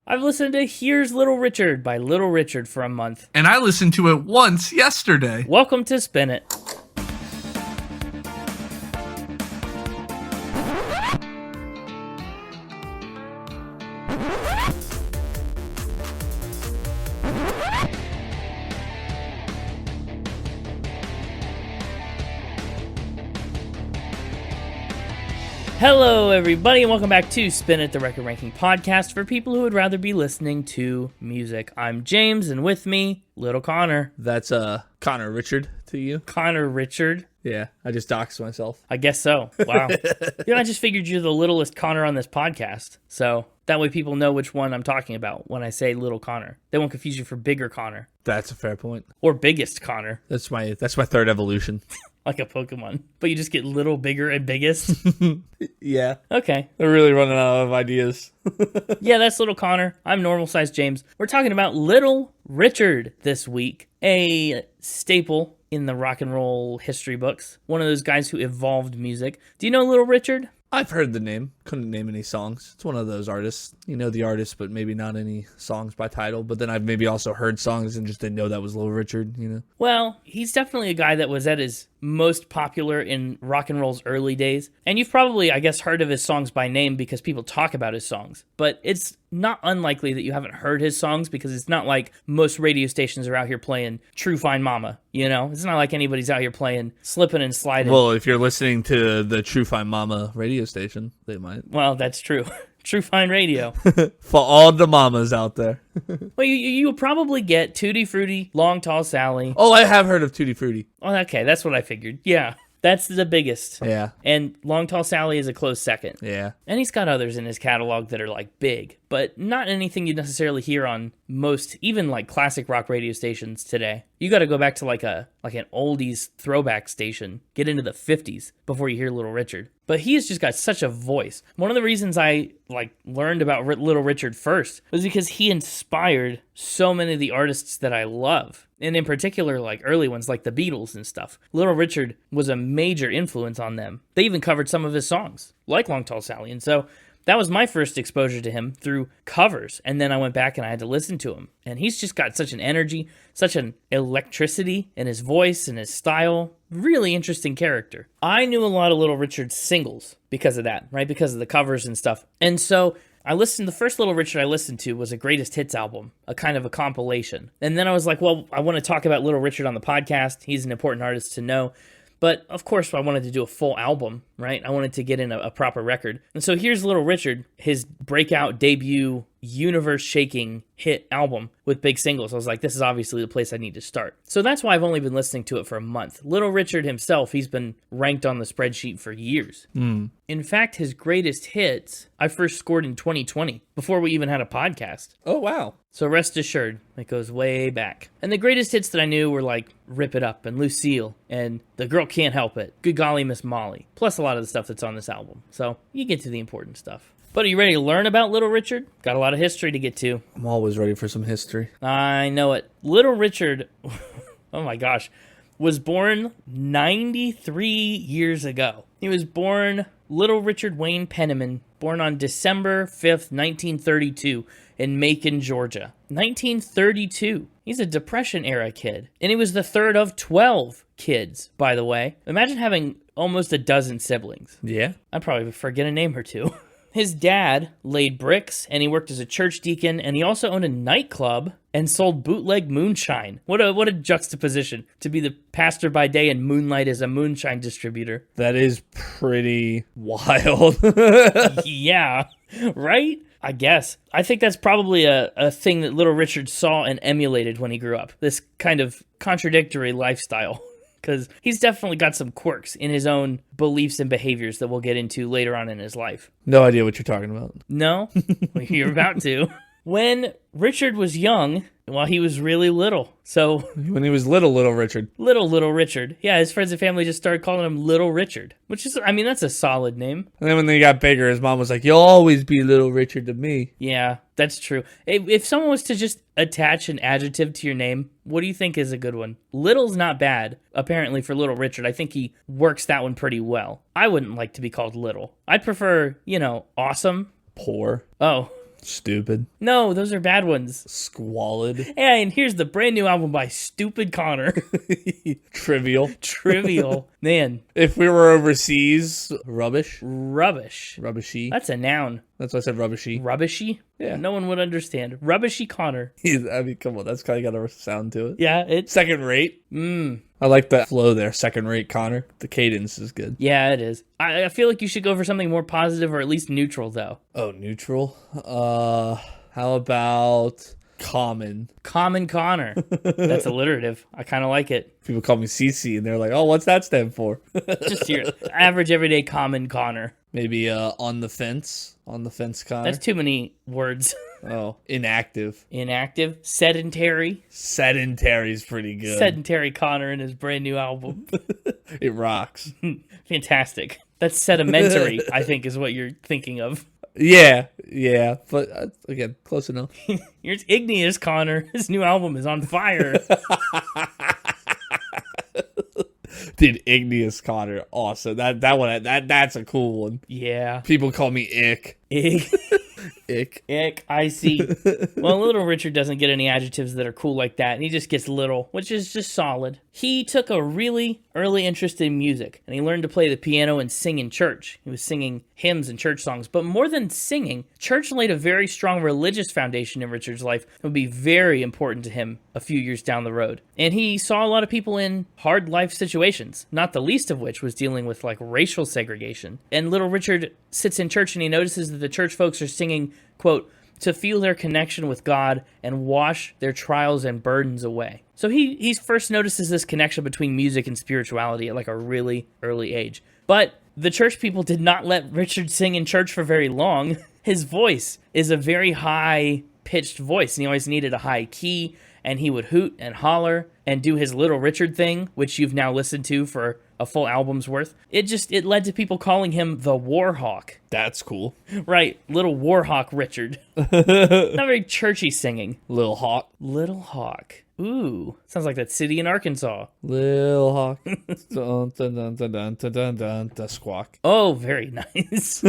I've listened to Here's Little Richard by Little Richard for a month. And I listened to it once yesterday. Welcome to Spin It. Hello, everybody, and welcome back to Spin It, the record ranking podcast for people who would rather be listening to music. I'm James, and with me, Little Connor. That's Connor Richard to you. Connor Richard? Yeah, I just doxed myself. I guess so. Wow. I just figured you're the littlest Connor on this podcast, so that way people know which one I'm talking about when I say Little Connor. They won't confuse you for Bigger Connor. That's a fair point. Or Biggest Connor. That's my third evolution. Like a Pokemon. But you just get little, bigger, and biggest? Yeah. Okay. They're really running out of ideas. Yeah, that's Little Connor. I'm normal-sized James. We're talking about Little Richard this week. A staple in the rock and roll history books. One of those guys who evolved music. Do you know Little Richard? I've heard the name. Couldn't name any songs. It's one of those artists. You know the artist, but maybe not any songs by title. But then I've maybe also heard songs and just didn't know that was Little Richard, you know? Well, he's definitely a guy that was at his most popular in rock and roll's early days. And you've probably, I guess, heard of his songs by name because people talk about his songs. But it's not unlikely that you haven't heard his songs because it's not like most radio stations are out here playing True Fine Mama, you know? It's not like anybody's out here playing Slippin and Slidin. Well, if you're listening to the True Fine Mama radio station, they might. Well, that's true. True Fine Radio. For all the mamas out there. Well, you'll probably get Tutti Frutti, Long Tall Sally. Oh, I have heard of Tutti Frutti. Oh, okay, that's what I figured. Yeah, that's the biggest. Yeah. And Long Tall Sally is a close second. Yeah. And he's got others in his catalog that are like big, but not anything you necessarily hear on most, even like classic rock radio stations today. You got to go back to like an oldies throwback station, get into the 50s before you hear Little Richard. But he's just got such a voice. One of the reasons I learned about Little Richard first was because he inspired so many of the artists that I love. And in particular, like early ones like the Beatles and stuff. Little Richard was a major influence on them. They even covered some of his songs, like Long Tall Sally. And so that was my first exposure to him through covers. And then I went back and I had to listen to him. And he's just got such an energy, such an electricity in his voice and his style. Really interesting character. I knew a lot of Little Richard's singles because of that, right? Because of the covers and stuff. And so the first Little Richard I listened to was a greatest hits album, a kind of a compilation. And then I was like, well, I want to talk about Little Richard on the podcast. He's an important artist to know. But, of course, I wanted to do a full album, right? I wanted to get in a proper record. And so here's Little Richard, his breakout debut, universe-shaking hit album with big singles. I was like, this is obviously the place I need to start. So that's why I've only been listening to it for a month. Little Richard himself, he's been ranked on the spreadsheet for years. In fact, his greatest hits, I first scored in 2020, before we even had a podcast. Oh, wow. So rest assured, it goes way back. And the greatest hits that I knew were like Rip It Up and Lucille and The Girl Can't Help It, Good Golly Miss Molly, plus a lot of the stuff that's on this album. So you get to the important stuff. But are you ready to learn about Little Richard? Got a lot of history to get to. I'm always ready for some history. I know it. Little Richard, oh my gosh, was born 93 years ago. He was born Little Richard Wayne Penniman, born on December 5th, 1932 in Macon, Georgia. 1932. He's a Depression-era kid. And he was the third of 12 kids, by the way. Imagine having almost a dozen siblings. Yeah? I'd probably forget a name or two. His dad laid bricks, and he worked as a church deacon, and he also owned a nightclub and sold bootleg moonshine. What a juxtaposition to be the pastor by day and moonlight as a moonshine distributor. That is pretty wild. Yeah, right? I guess. I think that's probably a thing that Little Richard saw and emulated when he grew up. This kind of contradictory lifestyle. Because he's definitely got some quirks in his own beliefs and behaviors that we'll get into later on in his life. No idea what you're talking about. No? Well, you're about to. When Richard was young, well, he was really little. So when he was Little Richard. Little Richard. Yeah, his friends and family just started calling him Little Richard. Which is, I mean, that's a solid name. And then when they got bigger, his mom was like, you'll always be Little Richard to me. Yeah, that's true. If someone was to just attach an adjective to your name, what do you think is a good one? Little's not bad, apparently, for Little Richard. I think he works that one pretty well. I wouldn't like to be called Little. I'd prefer, awesome. Poor. Oh, Stupid. No, those are bad ones. Squalid. Yeah, and here's the brand new album by Stupid Connor. Trivial. Trivial. Man, If we were overseas, rubbish. rubbish. Rubbishy. That's a noun. That's why I said rubbishy. Rubbishy? Yeah. No one would understand. Rubbishy Connor. I mean, come on. That's kind of got a sound to it. Yeah, it's... Second rate. I like that flow there. Second rate, Connor. The cadence is good. Yeah, it is. I feel like you should go for something more positive or at least neutral, though. Oh, neutral. How about common? Common Connor. That's alliterative. I kind of like it. People call me CC, and they're like, "Oh, what's that stand for?" Just your average, everyday, common Connor. Maybe on the fence. On the fence, Connor. That's too many words. Oh, inactive. Inactive. Sedentary. Sedentary is pretty good. Sedentary Connor in his brand new album. It rocks. Fantastic. That's sedimentary, I think, is what you're thinking of. Yeah, but again, close enough. Here's Igneous Connor. His new album is on fire. Dude, Igneous Connor, awesome. That's a cool one. Yeah. People call me Ick. Ick. Ick, I see. Well, Little Richard doesn't get any adjectives that are cool like that, and he just gets little, which is just solid. He took a really early interest in music, and he learned to play the piano and sing in church. He was singing hymns and church songs, but more than singing, church laid a very strong religious foundation in Richard's life that would be very important to him a few years down the road. And he saw a lot of people in hard life situations, not the least of which was dealing with like racial segregation. And Little Richard sits in church and he notices that the church folks are singing, quote, to feel their connection with God and wash their trials and burdens away. So he first notices this connection between music and spirituality at like a really early age. But the church people did not let Richard sing in church for very long. His voice is a very high-pitched voice, and he always needed a high key, and he would hoot and holler and do his Little Richard thing, which you've now listened to for a full album's worth. It led to people calling him the Warhawk. That's cool. Right, Little Warhawk Richard. Not very churchy singing. Lil Hawk. Little Hawk. Ooh, sounds like that city in Arkansas. Lil Hawk. Dun, dun, dun, dun, dun, dun, dun, dun, dun, squawk. Oh, very nice.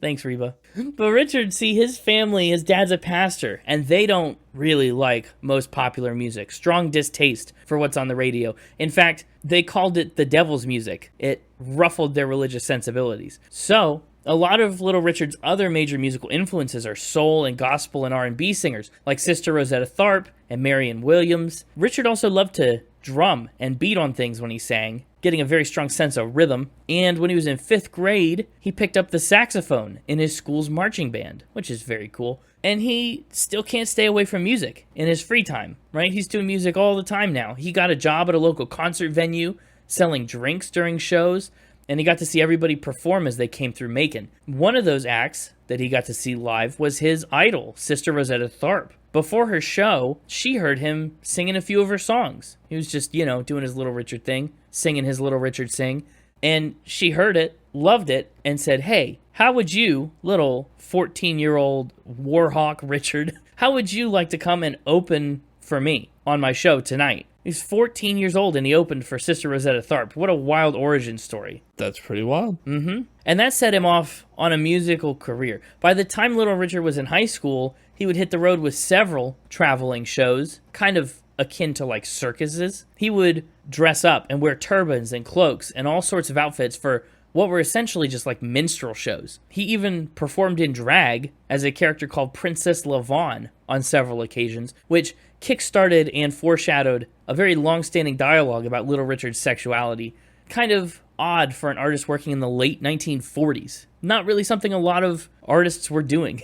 Thanks, Reba. But Richard, see, his dad's a pastor, and they don't really like most popular music. Strong distaste for what's on the radio. In fact, they called it the devil's music. It ruffled their religious sensibilities. So, a lot of Little Richard's other major musical influences are soul and gospel and R&B singers, like Sister Rosetta Tharpe and Marion Williams. Richard also loved to drum and beat on things when he sang, getting a very strong sense of rhythm. And when he was in 5th grade, he picked up the saxophone in his school's marching band, which is very cool. And he still can't stay away from music in his free time, right? He's doing music all the time now. He got a job at a local concert venue, selling drinks during shows, and he got to see everybody perform as they came through Macon. One of those acts that he got to see live was his idol, Sister Rosetta Tharpe. Before her show, she heard him singing a few of her songs. He was just, doing his Little Richard thing, singing his Little Richard sing. And she heard it, loved it, and said, hey, how would you, little 14-year-old Warhawk Richard, how would you like to come and open for me on my show tonight? He's 14 years old and he opened for Sister Rosetta Tharpe. What a wild origin story. That's pretty wild. Mm-hmm. And that set him off on a musical career. By the time Little Richard was in high school, he would hit the road with several traveling shows, kind of akin to like circuses. He would dress up and wear turbans and cloaks and all sorts of outfits for what were essentially just like minstrel shows. He even performed in drag as a character called Princess Lavon on several occasions, which kickstarted and foreshadowed a very long-standing dialogue about Little Richard's sexuality. Kind of odd for an artist working in the late 1940s. Not really something a lot of artists were doing.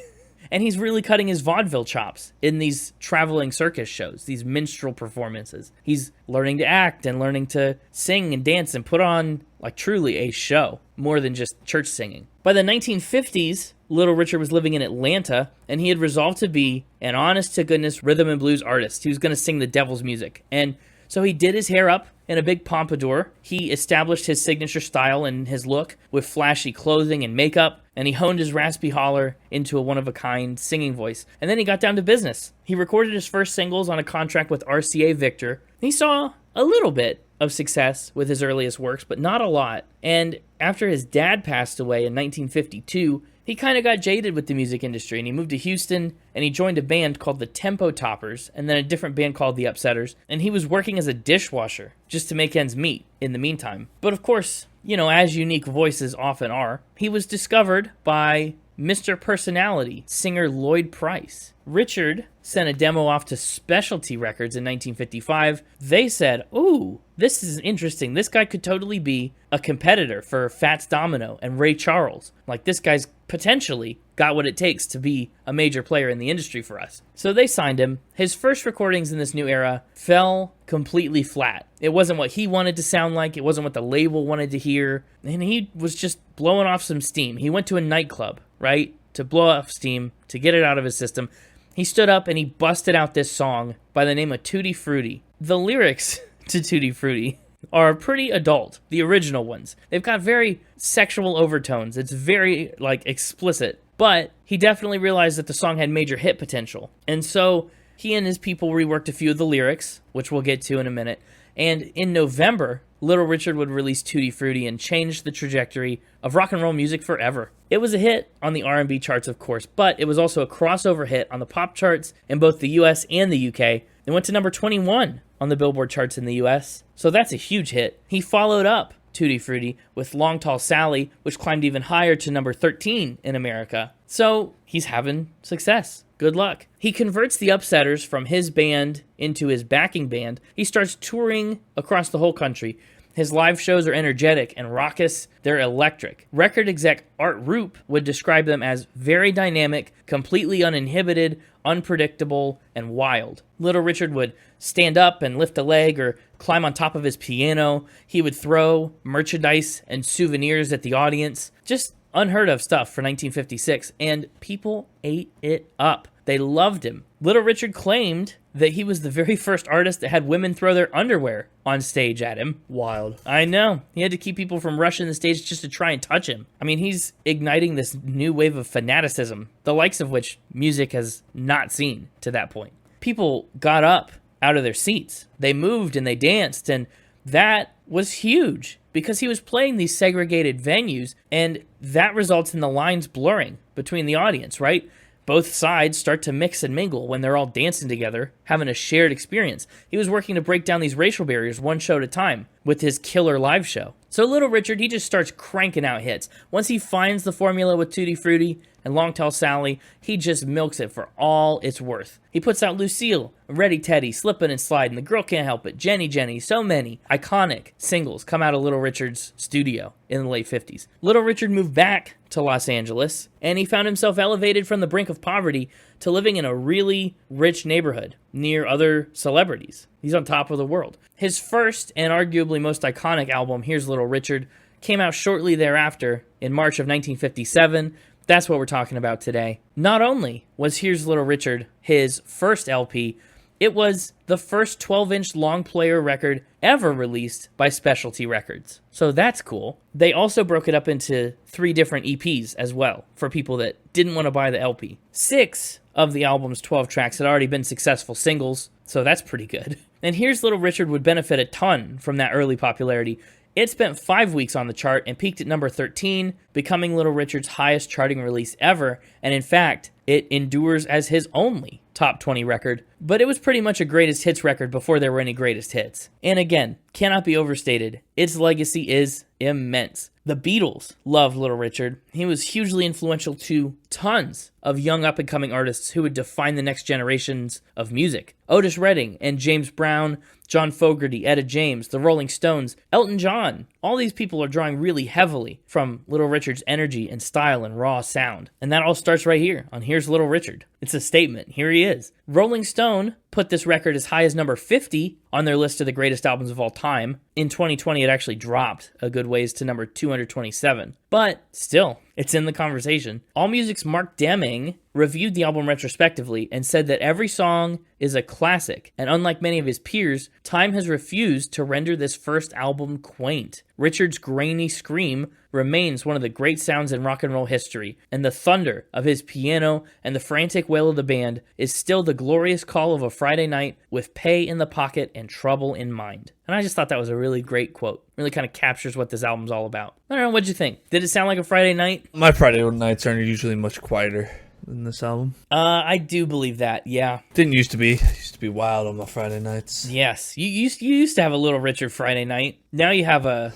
And he's really cutting his vaudeville chops in these traveling circus shows, these minstrel performances. He's learning to act and learning to sing and dance and put on, like, truly a show, more than just church singing. By the 1950s, Little Richard was living in Atlanta, and he had resolved to be an honest-to-goodness rhythm and blues artist. He was going to sing the devil's music. And so he did his hair up in a big pompadour. He established his signature style and his look with flashy clothing and makeup, and he honed his raspy holler into a one-of-a-kind singing voice. And then he got down to business. He recorded his first singles on a contract with RCA Victor. He saw a little bit of success with his earliest works, but not a lot. And after his dad passed away in 1952, he kind of got jaded with the music industry, and he moved to Houston, and he joined a band called the Tempo Toppers, and then a different band called the Upsetters, and he was working as a dishwasher just to make ends meet in the meantime. But of course, as unique voices often are, he was discovered by Mr. Personality, singer Lloyd Price. Richard sent a demo off to Specialty Records in 1955. They said, ooh, this is interesting. This guy could totally be a competitor for Fats Domino and Ray Charles. Like, this guy's potentially got what it takes to be a major player in the industry for us. So they signed him. His first recordings in this new era fell completely flat. It wasn't what he wanted to sound like. It wasn't what the label wanted to hear. And he was just blowing off some steam. He went to a nightclub, right, to blow off steam, to get it out of his system. He stood up and he busted out this song by the name of Tutti Frutti. The lyrics to Tutti Frutti are pretty adult, the original ones. They've got very sexual overtones. It's very, explicit. But he definitely realized that the song had major hit potential. And so he and his people reworked a few of the lyrics, which we'll get to in a minute. And in November, Little Richard would release Tutti Frutti and change the trajectory of rock and roll music forever. It was a hit on the R&B charts, of course, but it was also a crossover hit on the pop charts in both the US and the UK. It went to number 21 on the Billboard charts in the US, so that's a huge hit. He followed up Tutti Frutti with Long Tall Sally, which climbed even higher to number 13 in America. So he's having success. Good luck. He converts the Upsetters from his band into his backing band. He starts touring across the whole country. His live shows are energetic and raucous. They're electric. Record exec Art Roop would describe them as very dynamic, completely uninhibited, unpredictable, and wild. Little Richard would stand up and lift a leg or climb on top of his piano. He would throw merchandise and souvenirs at the audience. Just unheard of stuff for 1956, and people ate it up. They loved him. Little Richard claimed that he was the very first artist that had women throw their underwear on stage at him. Wild. I know. He had to keep people from rushing the stage just to try and touch him. I mean, he's igniting this new wave of fanaticism, the likes of which music has not seen to that point. People got up out of their seats. They moved and they danced, and that was huge because he was playing these segregated venues, and that results in the lines blurring between the audience, right? Both sides start to mix and mingle when they're all dancing together, having a shared experience. He was working to break down these racial barriers one show at a time with his killer live show. So Little Richard, he just starts cranking out hits. Once he finds the formula with Tutti Frutti and Long Tall Sally, he just milks it for all it's worth. He puts out Lucille, Ready Teddy, Slippin and Slidin, The Girl Can't Help It, Jenny Jenny, so many iconic singles come out of Little Richard's studio in the late 50s. Little Richard moved back to Los Angeles, and he found himself elevated from the brink of poverty to living in a really rich neighborhood near other celebrities. He's on top of the world. His first and arguably most iconic album, Here's Little Richard, came out shortly thereafter in March of 1957. That's what we're talking about today. Not only was Here's Little Richard his first LP, it was the first 12-inch long player record ever released by Specialty Records. So that's cool. They also broke it up into 3 different EPs as well for people that didn't want to buy the LP. 6 of the album's 12 tracks had already been successful singles, so that's pretty good. And Here's Little Richard would benefit a ton from that early popularity. It spent 5 weeks on the chart and peaked at number 13, becoming Little Richard's highest charting release ever, and in fact, it endures as his only top 20 record, but it was pretty much a greatest hits record before there were any greatest hits. And again, cannot be overstated, its legacy is immense. The Beatles loved Little Richard. He was hugely influential to tons of young up-and-coming artists who would define the next generations of music. Otis Redding and James Brown, John Fogerty, Etta James, the Rolling Stones, Elton John. All these people are drawing really heavily from Little Richard's energy and style and raw sound. And that all starts right here on Here's Little Richard. It's a statement. Here he is. Rolling Stone put this record as high as number 50 on their list of the greatest albums of all time. In 2020, it actually dropped a good ways to number 227. But still, it's in the conversation. AllMusic's Mark Deming reviewed the album retrospectively and said that every song is a classic, and unlike many of his peers, time has refused to render this first album quaint. Richard's grainy scream remains one of the great sounds in rock and roll history, and the thunder of his piano and the frantic wail of the band is still the glorious call of a Friday night with pay in the pocket and trouble in mind. And I just thought that was a really great quote. Really kind of captures what this album's all about. I don't know, what'd you think? Did it sound like a Friday night? My Friday nights are usually much quieter than this album. I do believe that, yeah. Didn't used to be. It used to be wild on my Friday nights. Yes, you used to have a Little Richard Friday night. Now you have a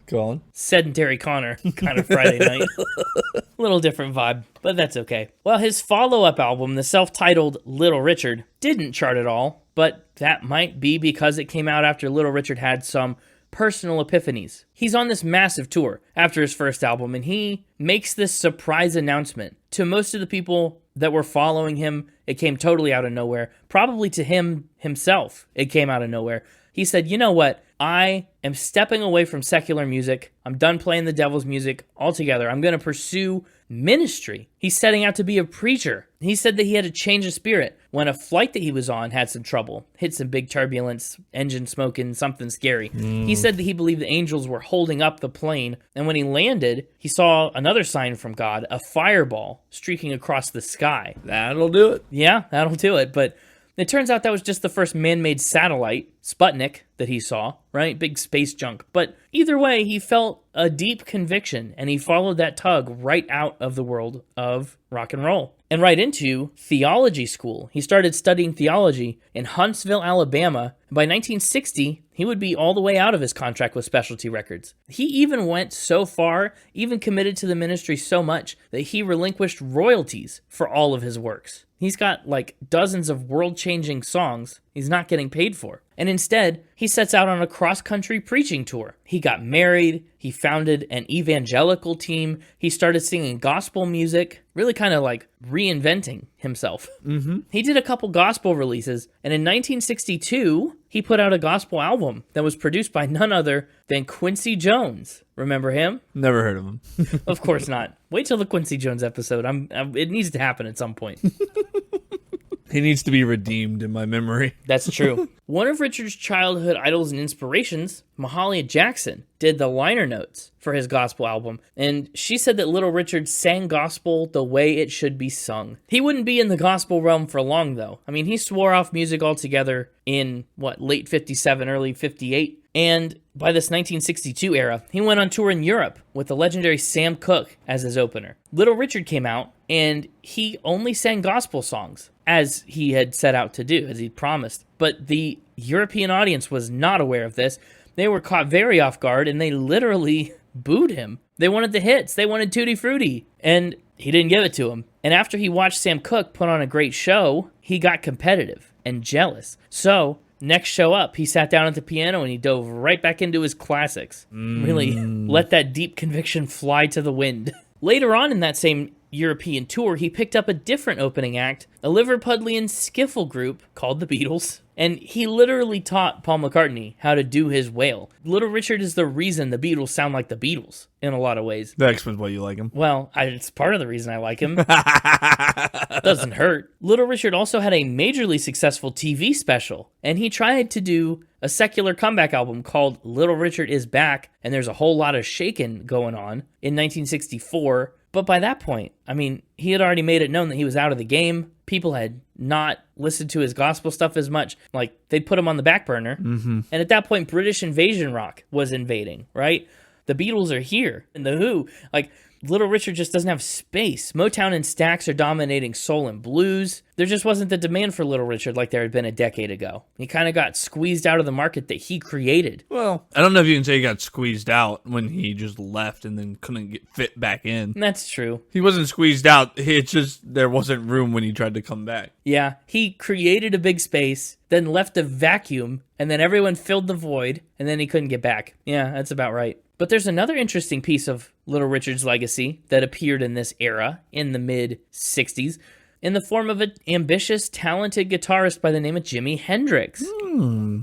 Go on. sedentary Connor kind of Friday night. A little different vibe, but that's okay. Well, his follow-up album, the self-titled Little Richard, didn't chart at all, but that might be because it came out after Little Richard had some personal epiphanies. He's on this massive tour after his first album, and he makes this surprise announcement. To most of the people that were following him, it came totally out of nowhere. Probably to him himself, it came out of nowhere. He said, you know what? I am stepping away from secular music. I'm done playing the devil's music altogether. I'm going to pursue ministry. He's setting out to be a preacher. He said that he had a change of spirit when a flight that he was on had some trouble, hit some big turbulence, engine smoking, something scary. He said that he believed the angels were holding up the plane, and when he landed, he saw another sign from God, a fireball streaking across the sky. That'll do it. Yeah, that'll do it, but it turns out that was just the first man-made satellite, Sputnik, that he saw, right? Big space junk. But either way, he felt a deep conviction, and he followed that tug right out of the world of rock and roll and right into theology school. He started studying theology in Huntsville, Alabama. By 1960, he would be all the way out of his contract with Specialty Records. He even went so far, even committed to the ministry so much, that he relinquished royalties for all of his works. He's got like dozens of world-changing songs he's not getting paid for. And instead, he sets out on a cross-country preaching tour. He got married, he founded an evangelical team, he started singing gospel music, really kind of like reinventing himself. He did a couple gospel releases, and in 1962, he put out a gospel album that was produced by none other than Quincy Jones. Remember him? Never heard of him. Of course not. Wait till the Quincy Jones episode. It needs to happen at some point. He needs to be redeemed in my memory. That's true. One of Richard's childhood idols and inspirations, Mahalia Jackson, did the liner notes for his gospel album, and she said that Little Richard sang gospel the way it should be sung. He wouldn't be in the gospel realm for long, though. I mean, he swore off music altogether in, late 57, early 58, and by this 1962 era, he went on tour in Europe with the legendary Sam Cooke as his opener. Little Richard came out, and he only sang gospel songs, as he had set out to do, as he promised. But the European audience was not aware of this. They were caught very off guard, and they literally booed him. They wanted the hits. They wanted Tutti Frutti, and he didn't give it to them. And after he watched Sam Cooke put on a great show, he got competitive and jealous. So next show up, he sat down at the piano and he dove right back into his classics. Really let that deep conviction fly to the wind. Later on in that same European tour, he picked up a different opening act, a Liverpudlian skiffle group called the Beatles, and he literally taught Paul McCartney how to do his wail. Little Richard is the reason the Beatles sound like the Beatles in a lot of ways. That explains why you like him. Well, it's part of the reason I like him. Doesn't hurt. Little Richard also had a majorly successful TV special, and he tried to do a secular comeback album called Little Richard Is Back, and there's a whole lot of shaking going on in 1964. But by that point, I mean, he had already made it known that he was out of the game. People had not listened to his gospel stuff as much. Like, they'd put him on the back burner. And at that point, British invasion rock was invading, right? The Beatles are here, and the Who. Like, Little Richard just doesn't have space. Motown and Stax are dominating soul and blues. There just wasn't the demand for Little Richard like there had been a decade ago. He kind of got squeezed out of the market that he created. Well, I don't know if you can say he got squeezed out when he just left and then couldn't get fit back in. That's true. He wasn't squeezed out. It's just there wasn't room when he tried to come back. Yeah, he created a big space, then left a vacuum, and then everyone filled the void, and then he couldn't get back. Yeah, that's about right. But there's another interesting piece of Little Richard's legacy that appeared in this era, in the mid-60s, in the form of an ambitious, talented guitarist by the name of Jimi Hendrix.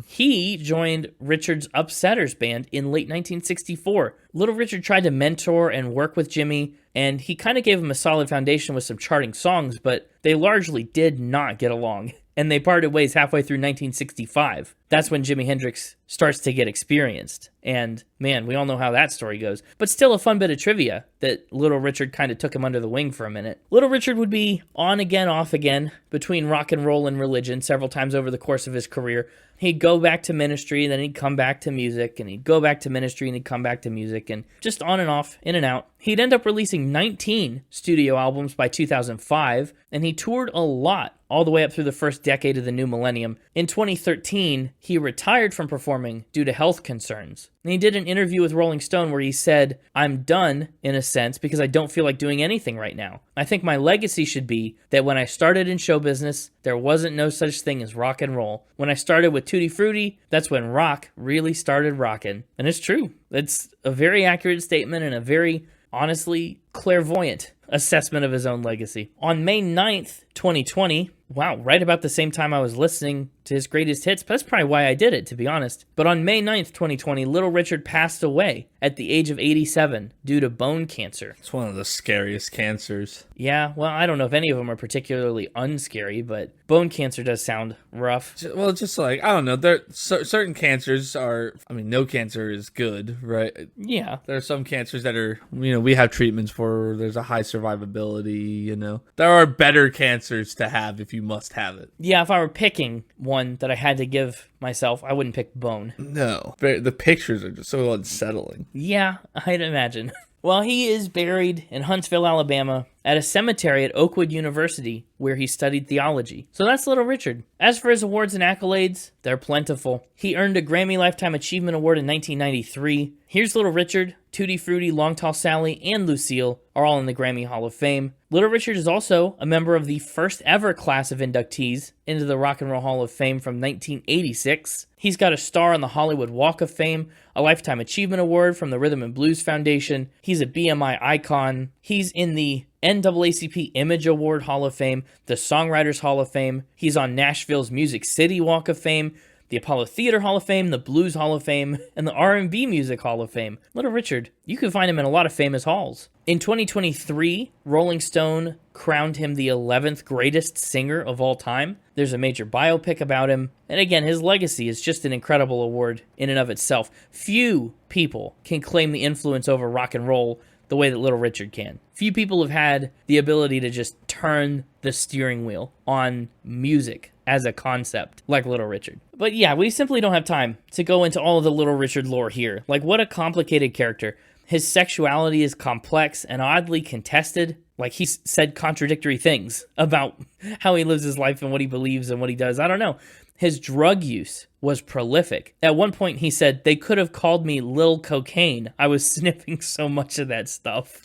He joined Richard's Upsetters band in late 1964. Little Richard tried to mentor and work with Jimi, and he kind of gave him a solid foundation with some charting songs, but they largely did not get along. And they parted ways halfway through 1965. That's when Jimi Hendrix starts to get experienced. And man, we all know how that story goes. But still a fun bit of trivia that Little Richard kind of took him under the wing for a minute. Little Richard would be on again, off again, between rock and roll and religion several times over the course of his career. He'd go back to ministry, then he'd come back to music, and he'd go back to ministry, and he'd come back to music, and just on and off, in and out. He'd end up releasing 19 studio albums by 2005, and he toured a lot all the way up through the first decade of the new millennium. In 2013, he retired from performing due to health concerns. And he did an interview with Rolling Stone where he said, "I'm done, in a sense, because I don't feel like doing anything right now. I think my legacy should be that when I started in show business, there wasn't no such thing as rock and roll. When I started with Tutti Frutti, that's when rock really started rocking." And it's true. It's a very accurate statement and a very, honestly, clairvoyant assessment of his own legacy. On May 9th, 2020, wow, right about the same time I was listening to his greatest hits. That's probably why I did it, to be honest. But on May 9th, 2020, Little Richard passed away at the age of 87 due to bone cancer. It's one of the scariest cancers. Yeah, well, I don't know if any of them are particularly unscary, but bone cancer does sound rough. Well, just like, I don't know, there certain cancers are, I mean, no cancer is good, right? Yeah. There are some cancers that are, we have treatments for, there's a high survivability, There are better cancers to have if you must have it. Yeah, if I were picking one that I had to give myself, I wouldn't pick bone. No. The pictures are just so unsettling. Yeah, I'd imagine. Well, he is buried in Huntsville, Alabama, at a cemetery at Oakwood University, where he studied theology. So that's Little Richard. As for his awards and accolades, they're plentiful. He earned a Grammy Lifetime Achievement Award in 1993. Here's Little Richard, Tutti Frutti, Long Tall Sally, and Lucille are all in the Grammy Hall of Fame. Little Richard is also a member of the first ever class of inductees into the Rock and Roll Hall of Fame from 1986. He's got a star on the Hollywood Walk of Fame, a Lifetime Achievement Award from the Rhythm and Blues Foundation. He's a BMI icon. He's in the NAACP Image Award Hall of Fame, the Songwriters Hall of Fame. He's on Nashville's Music City Walk of Fame, the Apollo Theater Hall of Fame, the Blues Hall of Fame, and the R&B Music Hall of Fame. Little Richard, you can find him in a lot of famous halls. In 2023, Rolling Stone crowned him the 11th greatest singer of all time. There's a major biopic about him. And again, his legacy is just an incredible award in and of itself. Few people can claim the influence over rock and roll the way that Little Richard can. Few people have had the ability to just turn the steering wheel on music as a concept like Little Richard. But yeah, we simply don't have time to go into all of the Little Richard lore here. Like, what a complicated character. His sexuality is complex and oddly contested. Like, he said contradictory things about how he lives his life and what he believes and what he does. I don't know. His drug use was prolific. At one point, he said, "They could have called me Lil Cocaine. I was sniffing so much of that stuff."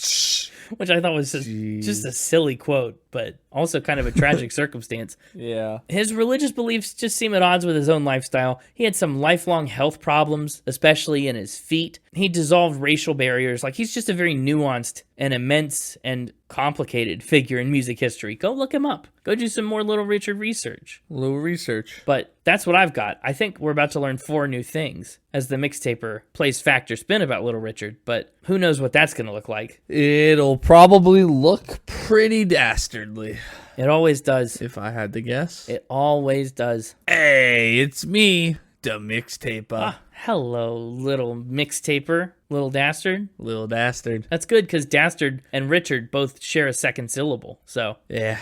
Which I thought was just a silly quote, but also kind of a tragic circumstance. Yeah. His religious beliefs just seem at odds with his own lifestyle. He had some lifelong health problems, especially in his feet. He dissolved racial barriers. Like, he's just a very nuanced and immense and complicated figure in music history. Go look him up. Go do some more Little Richard research. Little research. But that's what I've got. I think we're about to learn 4 new things as the Mixtaper plays fact or spin about Little Richard, but who knows what that's going to look like. It'll probably look pretty dastardly. It always does. If I had to guess. It always does. Hey, it's me, the Mixtaper. Hello, little Mixtaper, little dastard. Little dastard. That's good, because dastard and Richard both share a second syllable, so. Yeah,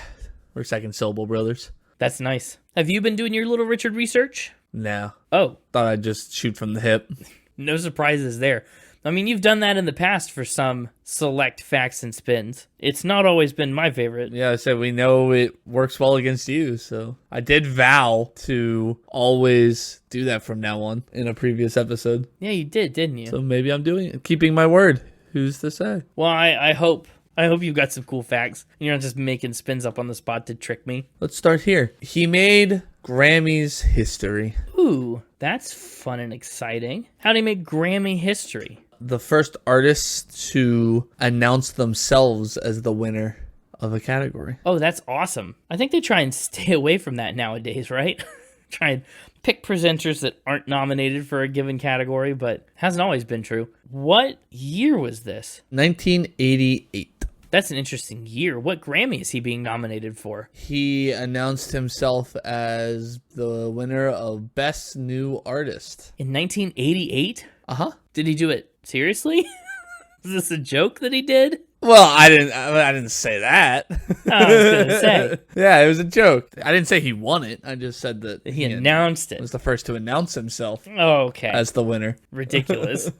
we're second syllable brothers. That's nice. Have you been doing your Little Richard research? No. Oh. Thought I'd just shoot from the hip. No surprises there. I mean, you've done that in the past for some select facts and spins. It's not always been my favorite. Yeah, I said we know it works well against you, so I did vow to always do that from now on in a previous episode. Yeah, you did, didn't you? So maybe I'm doing it, keeping my word. Who's to say? Well, I hope you've got some cool facts. You're not just making spins up on the spot to trick me. Let's start here. He made Grammy's history. Ooh, that's fun and exciting. How do you make Grammy history? The first artist to announce themselves as the winner of a category. Oh, that's awesome. I think they try and stay away from that nowadays, right? Try and pick presenters that aren't nominated for a given category, but hasn't always been true. What year was this? 1988. That's an interesting year. What Grammy is he being nominated for? He announced himself as the winner of Best New Artist. In 1988? Uh-huh. Did he do it seriously? Is this a joke that he did? Well, I didn't say that. I was gonna say. Yeah, it was a joke. I didn't say he won it. I just said that He announced it. was the first to announce himself Okay. as the winner. Ridiculous.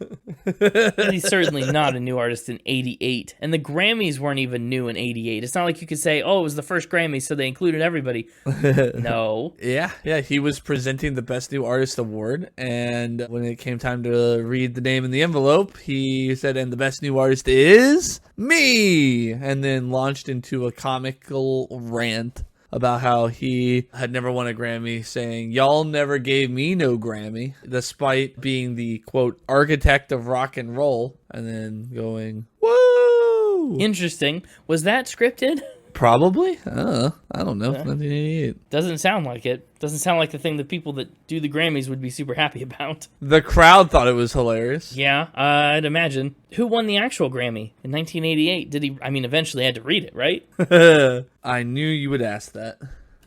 But he's certainly not a new artist in 88. And the Grammys weren't even new in 88. It's not like you could say, oh, it was the first Grammy, so they included everybody. No. Yeah, he was presenting the Best New Artist award, and when it came time to read the name in the envelope, he said, and the Best New Artist is me, and then launched into a comical rant about how he had never won a Grammy, saying, y'all never gave me no Grammy, despite being the, quote, architect of rock and roll, and then going, woo! Interesting. Was that scripted? Probably. I don't know. 1988. Doesn't sound like it. Doesn't sound like the thing that people that do the Grammys would be super happy about. The crowd thought it was hilarious. Yeah, I'd imagine. Who won the actual Grammy in 1988? Did he, eventually had to read it, right? I knew you would ask that.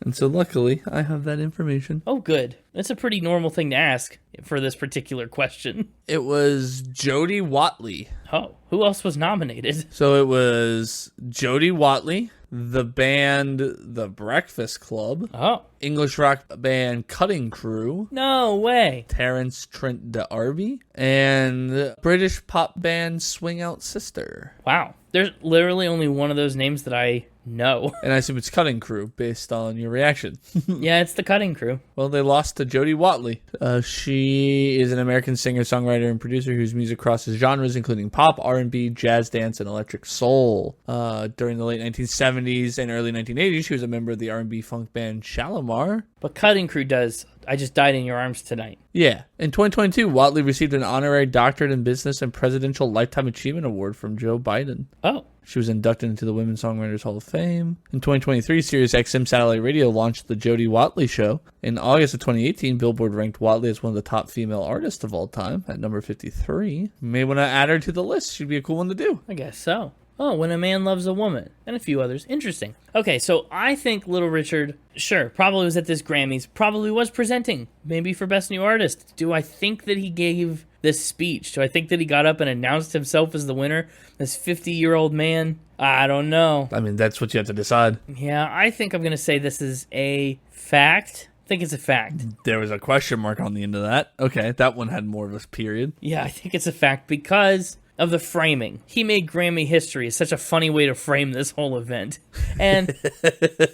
And so luckily, I have that information. Oh, good. That's a pretty normal thing to ask for this particular question. It was Jody Watley. Oh, who else was nominated? So it was Jody Watley, the band The Breakfast Club, Oh, English rock band Cutting Crew, no way. Terence Trent D'Arby, and British pop band Swing Out Sister. Wow. There's literally only one of those names that I know. And I assume it's Cutting Crew based on your reaction. Yeah, it's the Cutting Crew. Well, they lost to Jody Watley. She is an American singer, songwriter, and producer whose music crosses genres, including pop, R&B, jazz, dance, and electric soul. During the late 1970s and early 1980s, she was a member of the R&B funk band Shalimar. But Cutting Crew does I Just Died in Your Arms Tonight. Yeah. In 2022, Watley received an honorary doctorate in business and Presidential Lifetime Achievement Award from Joe Biden. Oh. She was inducted into the Women's Songwriters Hall of Fame. In 2023, Sirius XM Satellite Radio launched The Jody Watley Show. In August of 2018, Billboard ranked Watley as one of the top female artists of all time at number 53. You may want to add her to the list. She'd be a cool one to do. I guess so. Oh, When a Man Loves a Woman, and a few others. Interesting. Okay, so I think Little Richard, sure, probably was at this Grammys, probably was presenting, maybe for Best New Artist. Do I think that he gave this speech? Do I think that he got up and announced himself as the winner? This 50-year-old man? I don't know. I mean, that's what you have to decide. Yeah, I think I'm going to say this is a fact. I think it's a fact. There was a question mark on the end of that. Okay, that one had more of a period. Yeah, I think it's a fact because of the framing. He made Grammy history. It's such a funny way to frame this whole event. And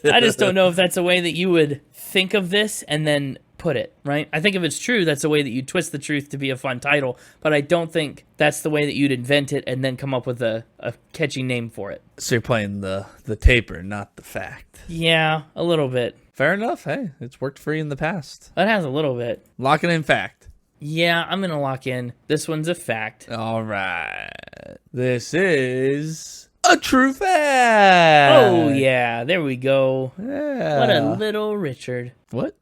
I just don't know if that's a way that you would think of this and then put it, right? I think if it's true, that's a way that you twist the truth to be a fun title, but I don't think that's the way that you'd invent it and then come up with a catchy name for it. So you're playing the taper, not the fact. Yeah, a little bit. Fair enough. Hey, it's worked for you in the past. That has a little bit. Locking in fact. Yeah, I'm going to lock in. This one's a fact. All right. This is a true fact. Oh, yeah. There we go. Yeah. What a little Richard. What?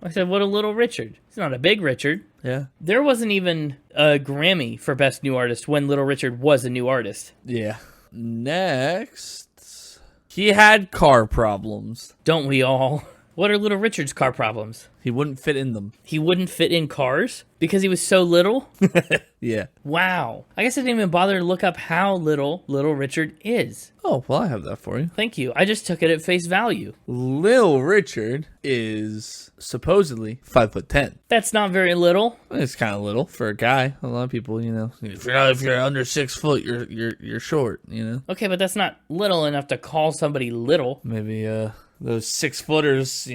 I said, what a little Richard. He's not a big Richard. Yeah. There wasn't even a Grammy for Best New Artist when Little Richard was a new artist. Yeah. Next. He had car problems. Don't we all? What are Little Richard's car problems? He wouldn't fit in them. He wouldn't fit in cars because he was so little? Yeah. Wow. I guess I didn't even bother to look up how little Little Richard is. Oh, well, I have that for you. Thank you. I just took it at face value. Little Richard is supposedly 5'10". That's not very little. It's kind of little for a guy. A lot of people, if you're under 6 foot, you're short. Okay, but that's not little enough to call somebody little. Maybe those 6-footers,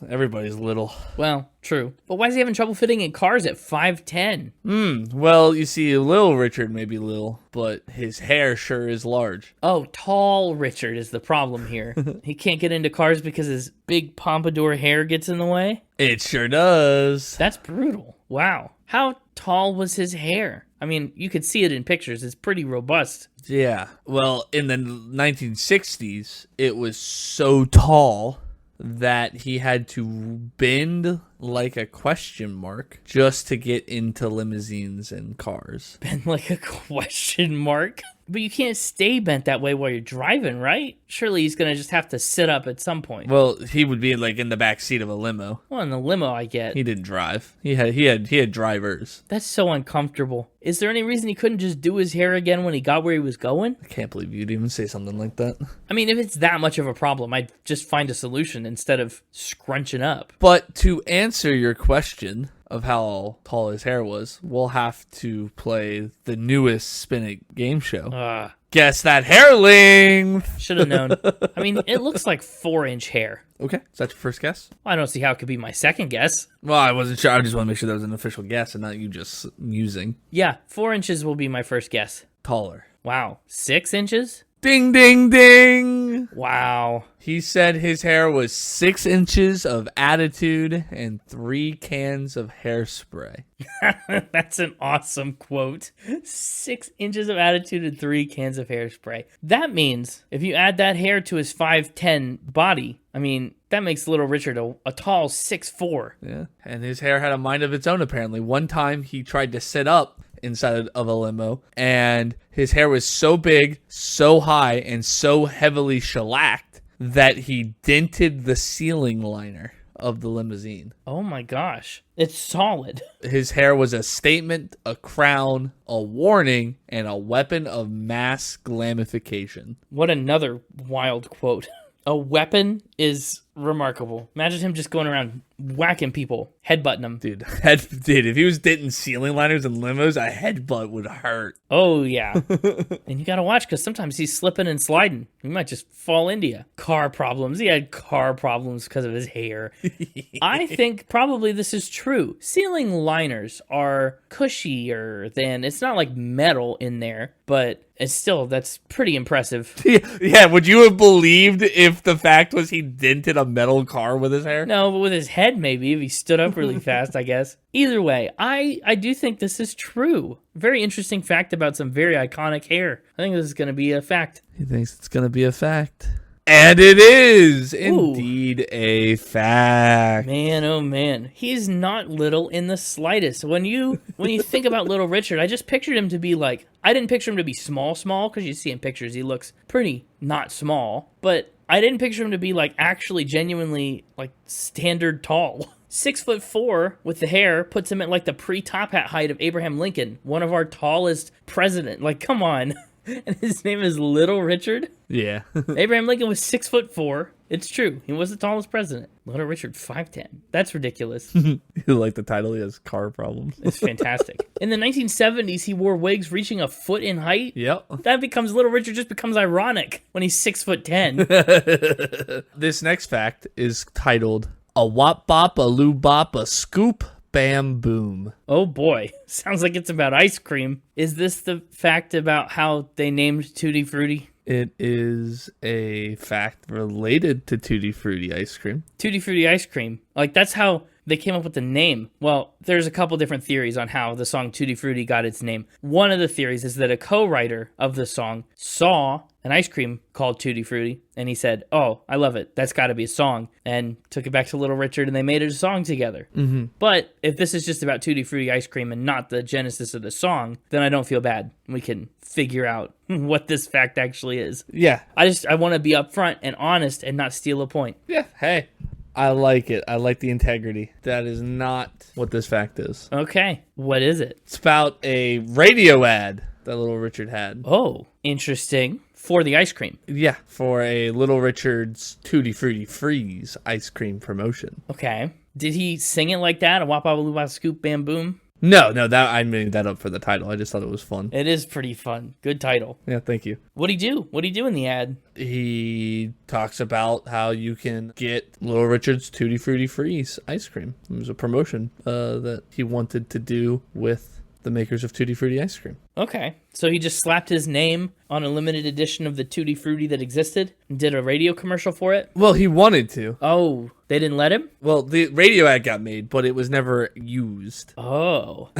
everybody's little. Well, true. But why is he having trouble fitting in cars at 5'10"? Well, you see, Little Richard may be little, but his hair sure is large. Oh, tall Richard is the problem here. He can't get into cars because his big pompadour hair gets in the way? It sure does. That's brutal. Wow. How tall was his hair? I mean, you could see it in pictures. It's pretty robust. Yeah. Well, in the 1960s, it was so tall that he had to bend like a question mark just to get into limousines and cars. Been like a question mark? But you can't stay bent that way while you're driving, right? Surely he's going to just have to sit up at some point. Well, he would be like in the back seat of a limo. Well, in the limo, I get. He didn't drive. He had drivers. That's so uncomfortable. Is there any reason he couldn't just do his hair again when he got where he was going? I can't believe you'd even say something like that. I mean, if it's that much of a problem, I'd just find a solution instead of scrunching up. But to answer your question of how tall his hair was, we'll have to play the newest Spin It game show. Guess that hair length. Should have known. I mean, it looks like 4-inch hair. Okay, is that your first guess? Well, I don't see how it could be my second guess. Well, I wasn't sure. I just want to make sure that was an official guess and not you just musing. Yeah, 4 inches will be my first guess. Taller. Wow. 6 inches? Ding, ding, ding. Wow. He said his hair was 6 inches of attitude and 3 cans of hairspray. That's an awesome quote. 6 inches of attitude and 3 cans of hairspray. That means if you add that hair to his 5'10" body, I mean, that makes Little Richard a tall 6'4". Yeah, and his hair had a mind of its own, apparently. One time he tried to sit up inside of a limo, and his hair was so big, so high, and so heavily shellacked that he dented the ceiling liner of the limousine. Oh my gosh. It's solid. His hair was a statement, a crown, a warning, and a weapon of mass glamification. What another wild quote. A weapon is remarkable. Imagine him just going around whacking people, headbutting them. Dude, if he was denting ceiling liners and limos, a headbutt would hurt. Oh, yeah. And you gotta watch, because sometimes he's slipping and sliding. He might just fall into you. Car problems. He had car problems because of his hair. I think probably this is true. Ceiling liners are cushier than, it's not like metal in there, but it's still, that's pretty impressive. Yeah, would you have believed if the fact was he dented a metal car with his hair? No, but with his head maybe, if he stood up really fast, I guess. Either way, I do think this is true. Very interesting fact about some very iconic hair. I think this is going to be a fact. He thinks it's going to be a fact. And it is indeed a fact. Man, oh man. He's not little in the slightest. When you think about Little Richard, I just pictured him to be like, I didn't picture him to be small, because you see in pictures he looks pretty not small, but I didn't picture him to be like actually genuinely like standard tall. 6'4" with the hair puts him at like the pre-top hat height of Abraham Lincoln, one of our tallest president. Like, come on. And his name is Little Richard? Yeah. Abraham Lincoln was 6'4". It's true. He was the tallest president. Little Richard, 5'10". That's ridiculous. You like the title? He has car problems. It's fantastic. In the 1970s, he wore wigs reaching a foot in height. Yep. That becomes, Little Richard just becomes ironic when he's 6'10". This next fact is titled A-Wop-Bop-A-Loo-Bop-A-Scoop-Bam-Boom. Oh boy. Sounds like it's about ice cream. Is this the fact about how they named Tutti Frutti? It is a fact related to Tutti Frutti ice cream. Tutti Frutti ice cream. Like, that's how they came up with the name. Well, there's a couple different theories on how the song Tutti Frutti got its name. One of the theories is that a co-writer of the song saw an ice cream called Tutti Frutti, and he said, oh, I love it. That's got to be a song. And took it back to Little Richard, and they made it a song together. Mm-hmm. But if this is just about Tutti Frutti ice cream and not the genesis of the song, then I don't feel bad. We can figure out what this fact actually is. Yeah. I want to be upfront and honest and not steal a point. Yeah. Hey, I like it. I like the integrity. That is not what this fact is. Okay. What is it? It's about a radio ad that Little Richard had. Oh, interesting. For the ice cream. Yeah, for a Little Richard's Tutti Frutti Freeze ice cream promotion. Okay. Did he sing it like that? A-Wop-Bop-A-Loo-Bop-A-Scoop-Bam-Boom? No, that I made that up for the title. I just thought it was fun. It is pretty fun. Good title. Yeah, thank you. What'd he do? What'd he do in the ad? He talks about how you can get Little Richard's Tutti Frutti Freeze ice cream. It was a promotion that he wanted to do with the makers of Tutti Frutti ice cream. Okay. So he just slapped his name on a limited edition of the Tutti Frutti that existed and did a radio commercial for it? Well, he wanted to. Oh, they didn't let him? Well, the radio ad got made, but it was never used. Oh.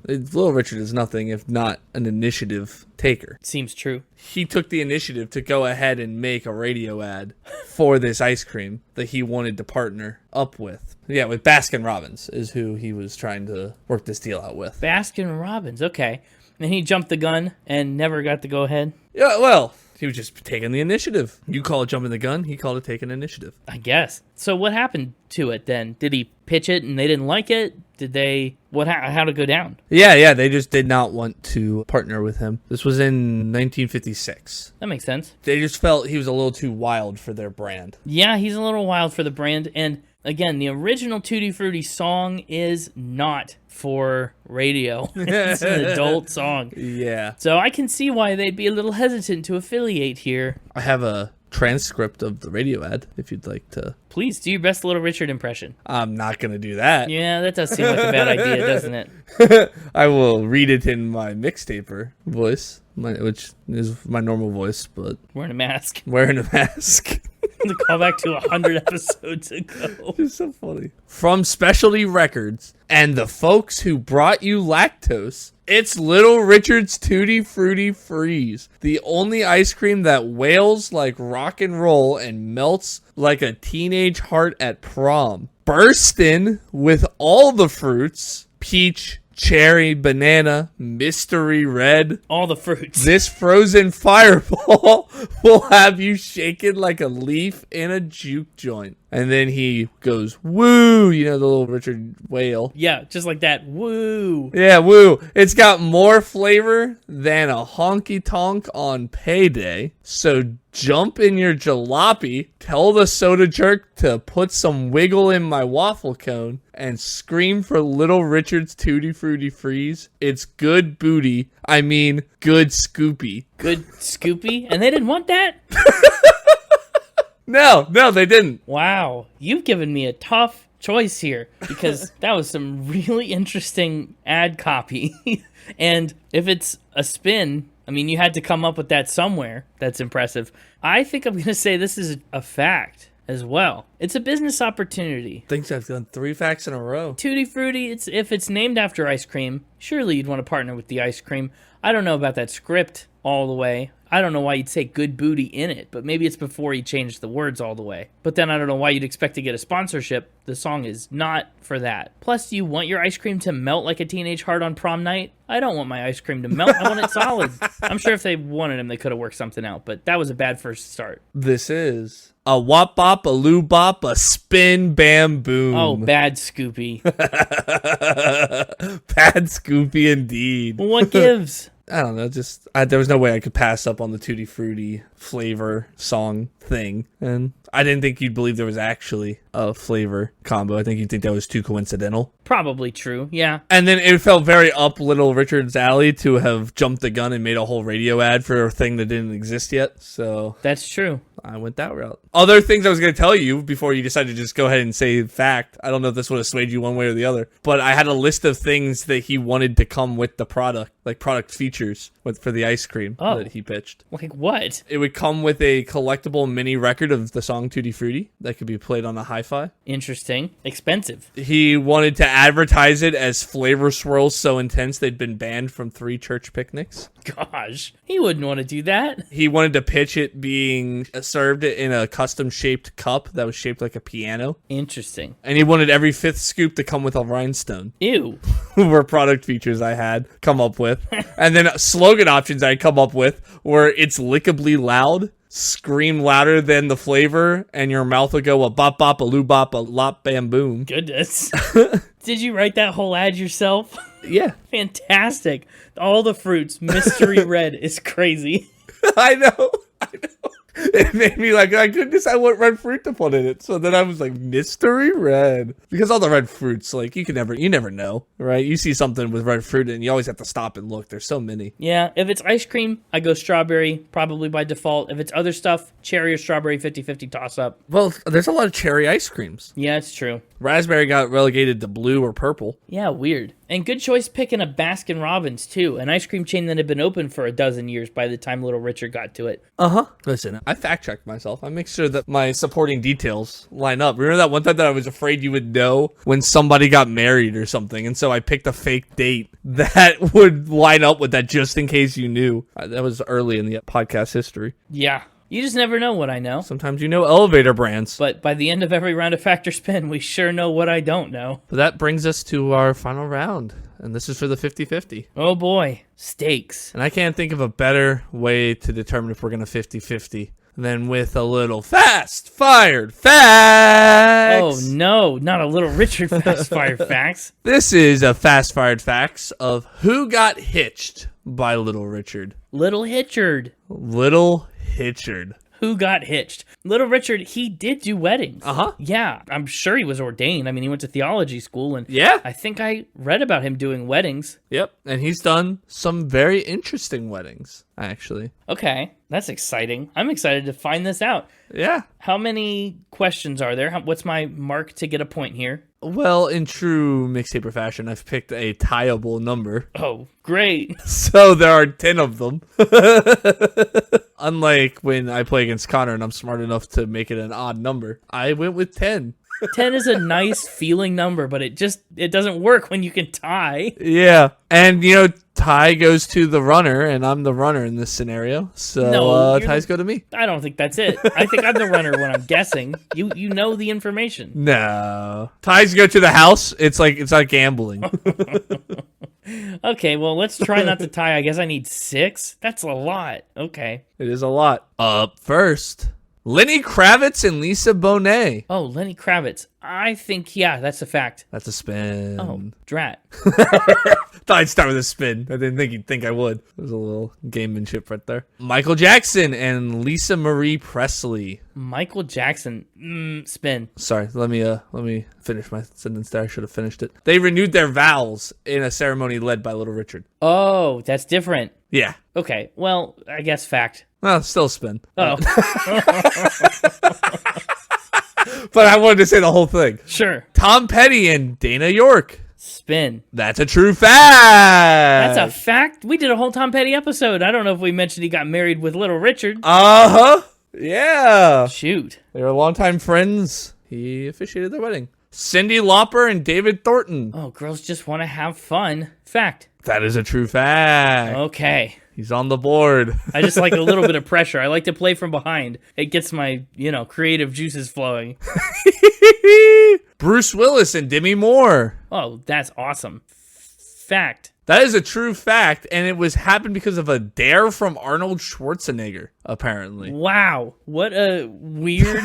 Little Richard is nothing if not an initiative taker. Seems true. He took the initiative to go ahead and make a radio ad for this ice cream that he wanted to partner up with. Yeah, with Baskin Robbins is who he was trying to work this deal out with. Baskin Robbins, okay. And he jumped the gun and never got to go ahead. Yeah, well, he was just taking the initiative. You call it jumping the gun, he called it taking initiative. I guess. So what happened to it then? Did he pitch it and they didn't like it? Did they... How'd it go down? Yeah, they just did not want to partner with him. This was in 1956. That makes sense. They just felt he was a little too wild for their brand. Yeah, he's a little wild for the brand. And again, the original Tutti Frutti song is not for radio. It's an adult song. Yeah. So I can see why they'd be a little hesitant to affiliate here. I have a transcript of the radio ad if you'd like to. Please do your best Little Richard impression. I'm not going to do that. Yeah, that does seem like a bad idea, doesn't it? I will read it in my Mixtaper voice, which is my normal voice, but Wearing a mask. wearing a mask. The callback to 100 episodes ago. It's so funny. From Specialty Records and the folks who brought you lactose, it's Little Richard's Tutti Frutti Freeze, the only ice cream that wails like rock and roll and melts like a teenage heart at prom. Burstin' with all the fruits, peach, cherry, banana, mystery red. All the fruits. This frozen fireball will have you shaking like a leaf in a juke joint. And then he goes, woo, you know, the Little Richard wail. Yeah, just like that. Woo. Yeah, woo. It's got more flavor than a honky tonk on payday. So jump in your jalopy, tell the soda jerk to put some wiggle in my waffle cone, and scream for Little Richard's Tutti Frutti Freeze. It's good booty. I mean, good Scoopy. Good Scoopy. And they didn't want that? No, they didn't. Wow. You've given me a tough choice here because that was some really interesting ad copy. And if it's a spin, I mean, you had to come up with that somewhere. That's impressive. I think I'm going to say this is a fact as well. It's a business opportunity. Thinks I've done 3 facts in a row. Tutti Frutti, if it's named after ice cream, surely you'd want to partner with the ice cream. I don't know about that script all the way. I don't know why you'd say good booty in it, but maybe it's before he changed the words all the way. But then I don't know why you'd expect to get a sponsorship. The song is not for that. Plus, do you want your ice cream to melt like a teenage heart on prom night? I don't want my ice cream to melt. I want it solid. I'm sure if they wanted him, they could have worked something out, but that was a bad first start. This is a Wop-Bop-A-Loo-Bop-A-Spin Bam Boom. Oh, bad Scoopy. Bad Scoopy indeed. Well, what gives? I don't know, there was no way I could pass up on the Tutti Frutti flavor song thing. And I didn't think you'd believe there was actually a flavor combo. I think you'd think that was too coincidental. Probably true, yeah. And then it felt very up Little Richard's alley to have jumped the gun and made a whole radio ad for a thing that didn't exist yet. So that's true. I went that route. Other things I was going to tell you before you decided to just go ahead and say fact. I don't know if this would have swayed you one way or the other, but I had a list of things that he wanted to come with the product, like product features for the ice cream that he pitched. Like what? It would come with a collectible mini record of the song Tutti Frutti that could be played on a hi-fi. Interesting. Expensive. He wanted to advertise it as flavor swirls so intense they'd been banned from 3 church picnics. Gosh, he wouldn't want to do that. He wanted to pitch it being served in a custom-shaped cup that was shaped like a piano. Interesting. And he wanted every 5th scoop to come with a rhinestone. Ew. Were product features I had come up with. And then slogan options I come up with were it's lickably loud, scream louder than the flavor, and your mouth will go A-Wop-Bop-A-Loo-Bop-A-Wop-Bam-Boom. Goodness. Did you write that whole ad yourself? Yeah. Fantastic. All the fruits. Mystery red is crazy. I know. It made me like, my goodness, I want red fruit to put in it. So then I was like, mystery red. Because all the red fruits, like, you never know, right? You see something with red fruit and you always have to stop and look. There's so many. Yeah, if it's ice cream, I go strawberry, probably by default. If it's other stuff, cherry or strawberry, 50-50 toss-up. Well, there's a lot of cherry ice creams. Yeah, it's true. Raspberry got relegated to blue or purple. Yeah, weird. And good choice picking a Baskin Robbins, too. An ice cream chain that had been open for a dozen years by the time Little Richard got to it. Uh-huh. Listen, I fact-checked myself. I make sure that my supporting details line up. Remember that one time that I was afraid you would know when somebody got married or something, and so I picked a fake date that would line up with that just in case you knew. That was early in the podcast history. Yeah. You just never know what I know. Sometimes you know elevator brands. But by the end of every round of Factor Spin, we sure know what I don't know. But that brings us to our final round. And this is for the 50-50. Oh boy, stakes. And I can't think of a better way to determine if we're going to 50-50 than with a little fast-fired facts. Oh no, not a Little Richard fast-fired facts. This is a fast-fired facts of who got hitched by Little Richard. Little Richard. Little Richard. Who got hitched? Little Richard, he did do weddings. Uh-huh. Yeah, I'm sure he was ordained. I mean, he went to theology school, and Yeah. I think I read about him doing weddings. Yep. And he's done some very interesting weddings, actually. Okay, that's exciting. I'm excited to find this out. Yeah. How many questions are there? What's my mark to get a point here? Well, in true Mixtaper fashion, I've picked a tieable number. Oh, great. So there are 10 of them. Unlike when I play against Connor and I'm smart enough to make it an odd number, I went with 10. 10 is a nice feeling number, but it doesn't work when you can tie. Yeah. And, tie goes to the runner, and I'm the runner in this scenario. So No, ties go to me. I don't think that's it. I think I'm the runner when I'm guessing. You know the information. No. Ties go to the house. It's like gambling. Okay, well, let's try not to tie. I guess I need 6. That's a lot. Okay. It is a lot. Up first, Lenny Kravitz and Lisa Bonet. Oh, Lenny Kravitz. I think, yeah, that's a fact. That's a spin. Oh, drat. Thought I'd start with a spin. I didn't think you'd think I would. There's a little gamemanship right there. Michael Jackson and Lisa Marie Presley. Michael Jackson. Spin. Sorry, let me finish my sentence there. I should have finished it. They renewed their vows in a ceremony led by Little Richard. Oh, that's different. Yeah. Okay, well, I guess fact. Well, still a spin. Oh, But I wanted to say the whole thing. sure. Tom Petty and Dana York. Spin. That's a true fact. That's a fact. We did a whole Tom Petty episode. I don't know if we mentioned he got married with Little Richard. Uh-huh. Yeah. Shoot. They were longtime friends. He officiated their wedding. Cyndi Lauper and David Thornton. Oh, girls just want to have fun. Fact. That is a true fact. Okay. He's on the board. I just like a little bit of pressure. I like to play from behind. It gets my, creative juices flowing. Bruce Willis and Demi Moore. Oh, that's awesome. Fact. That is a true fact, and it happened because of a dare from Arnold Schwarzenegger, apparently. Wow. What a weird...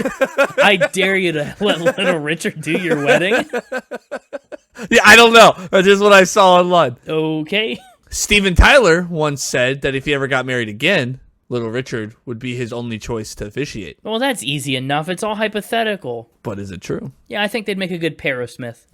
I dare you to let Little Richard do your wedding. Yeah, I don't know. That's just what I saw online. Okay. Steven Tyler once said that if he ever got married again, Little Richard would be his only choice to officiate. Well, that's easy enough. It's all hypothetical. But is it true? Yeah, I think they'd make a good Smith.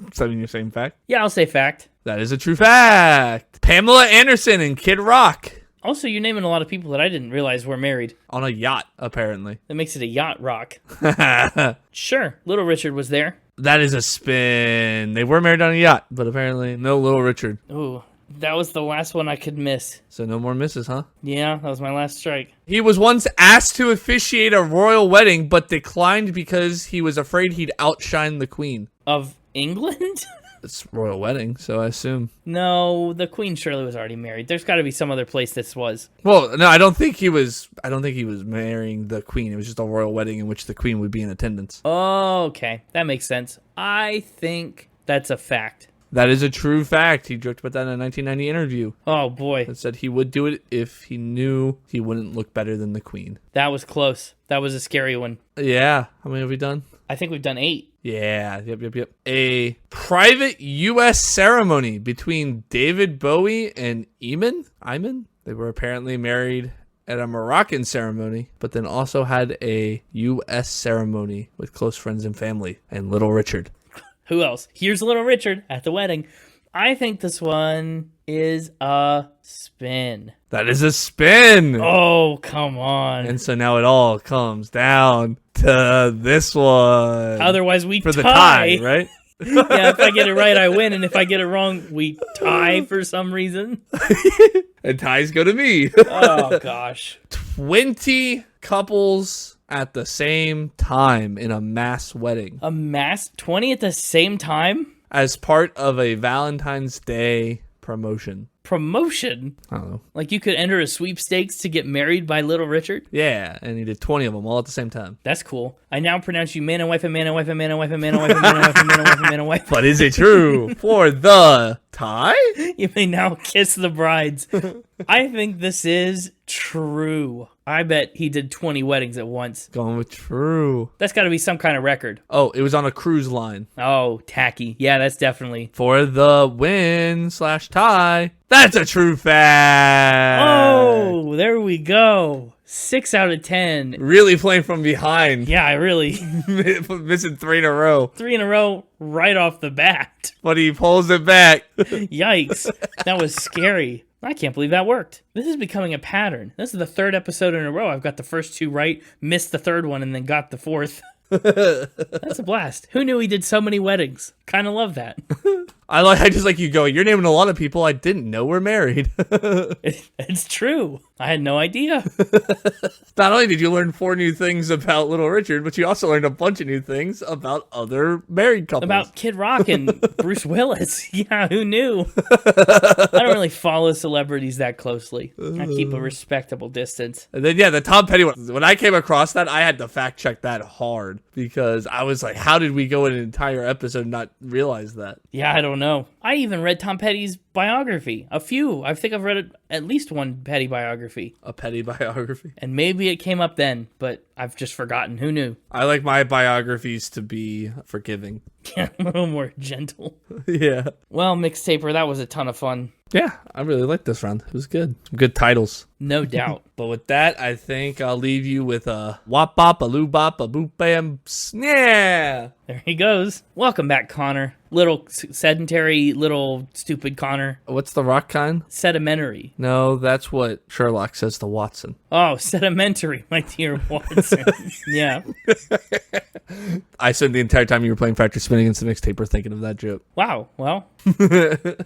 Does that mean you're saying fact? Yeah, I'll say fact. That is a true fact. Pamela Anderson and Kid Rock. Also, you're naming a lot of people that I didn't realize were married. On a yacht, apparently. That makes it a yacht rock. That Sure, Little Richard was there. is a spin. They were married on a yacht, but apparently no Little Richard. Ooh, that was the last one I could miss. So no more misses, huh? Yeah, that was my last strike. He was once asked to officiate a royal wedding, but declined because he was afraid he'd outshine the queen. Of England? It's royal wedding, so I assume. No, the queen surely was already married. There's got to be some other place this was. Well, no, I don't think he was marrying the queen. It was just a royal wedding in which the queen would be in attendance. Oh, okay. That makes sense. I think that's a fact. That is a true fact. He joked about that in a 1990 interview. Oh, boy. That said he would do it if he knew he wouldn't look better than the queen. That was close. That was a scary one. Yeah. How many have we done? I think we've done 8. Yeah. Yep. A private U.S. ceremony between David Bowie and Iman? They were apparently married at a Moroccan ceremony, but then also had a U.S. ceremony with close friends and family and Little Richard. Who else? Here's Little Richard at the wedding. I think this one is a spin. That is a spin. Oh, come on. And so now it all comes down to this one. Otherwise, we for the tie, tie, right? Yeah, if I get it right, I win. And if I get it wrong, we tie for some reason. And ties go to me. Oh, gosh. 20 couples at the same time in a mass wedding. A mass 20 at the same time? As part of a Valentine's Day Promotion. Promotion? I don't know. Like you could enter a sweepstakes to get married by Little Richard? Yeah, and he did 20 of them all at the same time. That's cool. I now pronounce you man and wife and man and wife and man and wife and man and wife and man and wife and man and wife and man and wife. But is it true for the tie? You may now kiss the brides. I think this is true. I bet he did 20 weddings at once. Going with true. That's got to be some kind of record. Oh, it was on a cruise line. Oh, tacky. Yeah, that's definitely. For the win/tie. That's a true fact. Oh, there we go. 6 out of 10. Really playing from behind. Yeah, I really. Missing 3 in a row. 3 in a row right off the bat. But he pulls it back. Yikes. That was scary. I can't believe that worked. This is becoming a pattern. This is the 3rd episode in a row. I've got the first 2 right, missed the 3rd one, and then got the 4th. That's a blast. Who knew he did so many weddings? Kind of love that. I just like you going, you're naming a lot of people I didn't know were married. It's true. I had no idea. Not only did you learn 4 new things about Little Richard, but you also learned a bunch of new things about other married couples. About Kid Rock and Bruce Willis. Yeah, who knew? I don't really follow celebrities that closely. I keep a respectable distance. And then, yeah, the Tom Petty one. When I came across that, I had to fact check that hard because I was like, how did we go in an entire episode and not realize that? Yeah, I don't know. I even read Tom Petty's biography. A few. I think I've read at least one Petty biography. A Petty biography. And maybe it came up then, but I've just forgotten. Who knew? I like my biographies to be forgiving. Yeah, a little more gentle. Yeah. Well, Mixtaper, that was a ton of fun. Yeah, I really liked this round. It was good. Some good titles. No doubt. But with that, I think I'll leave you with a Wop-Bop-A-Loo-Bop-A-Boom-Bam. Yeah. There he goes. Welcome back, Connor. Little sedentary, little stupid Connor. What's the rock kind? Sedimentary. No, that's what Sherlock says to Watson. Oh, sedimentary, my dear Watson. Yeah. I spent the entire time you were playing Factor Spinning against the Mixtaper thinking of that joke. Wow. Well,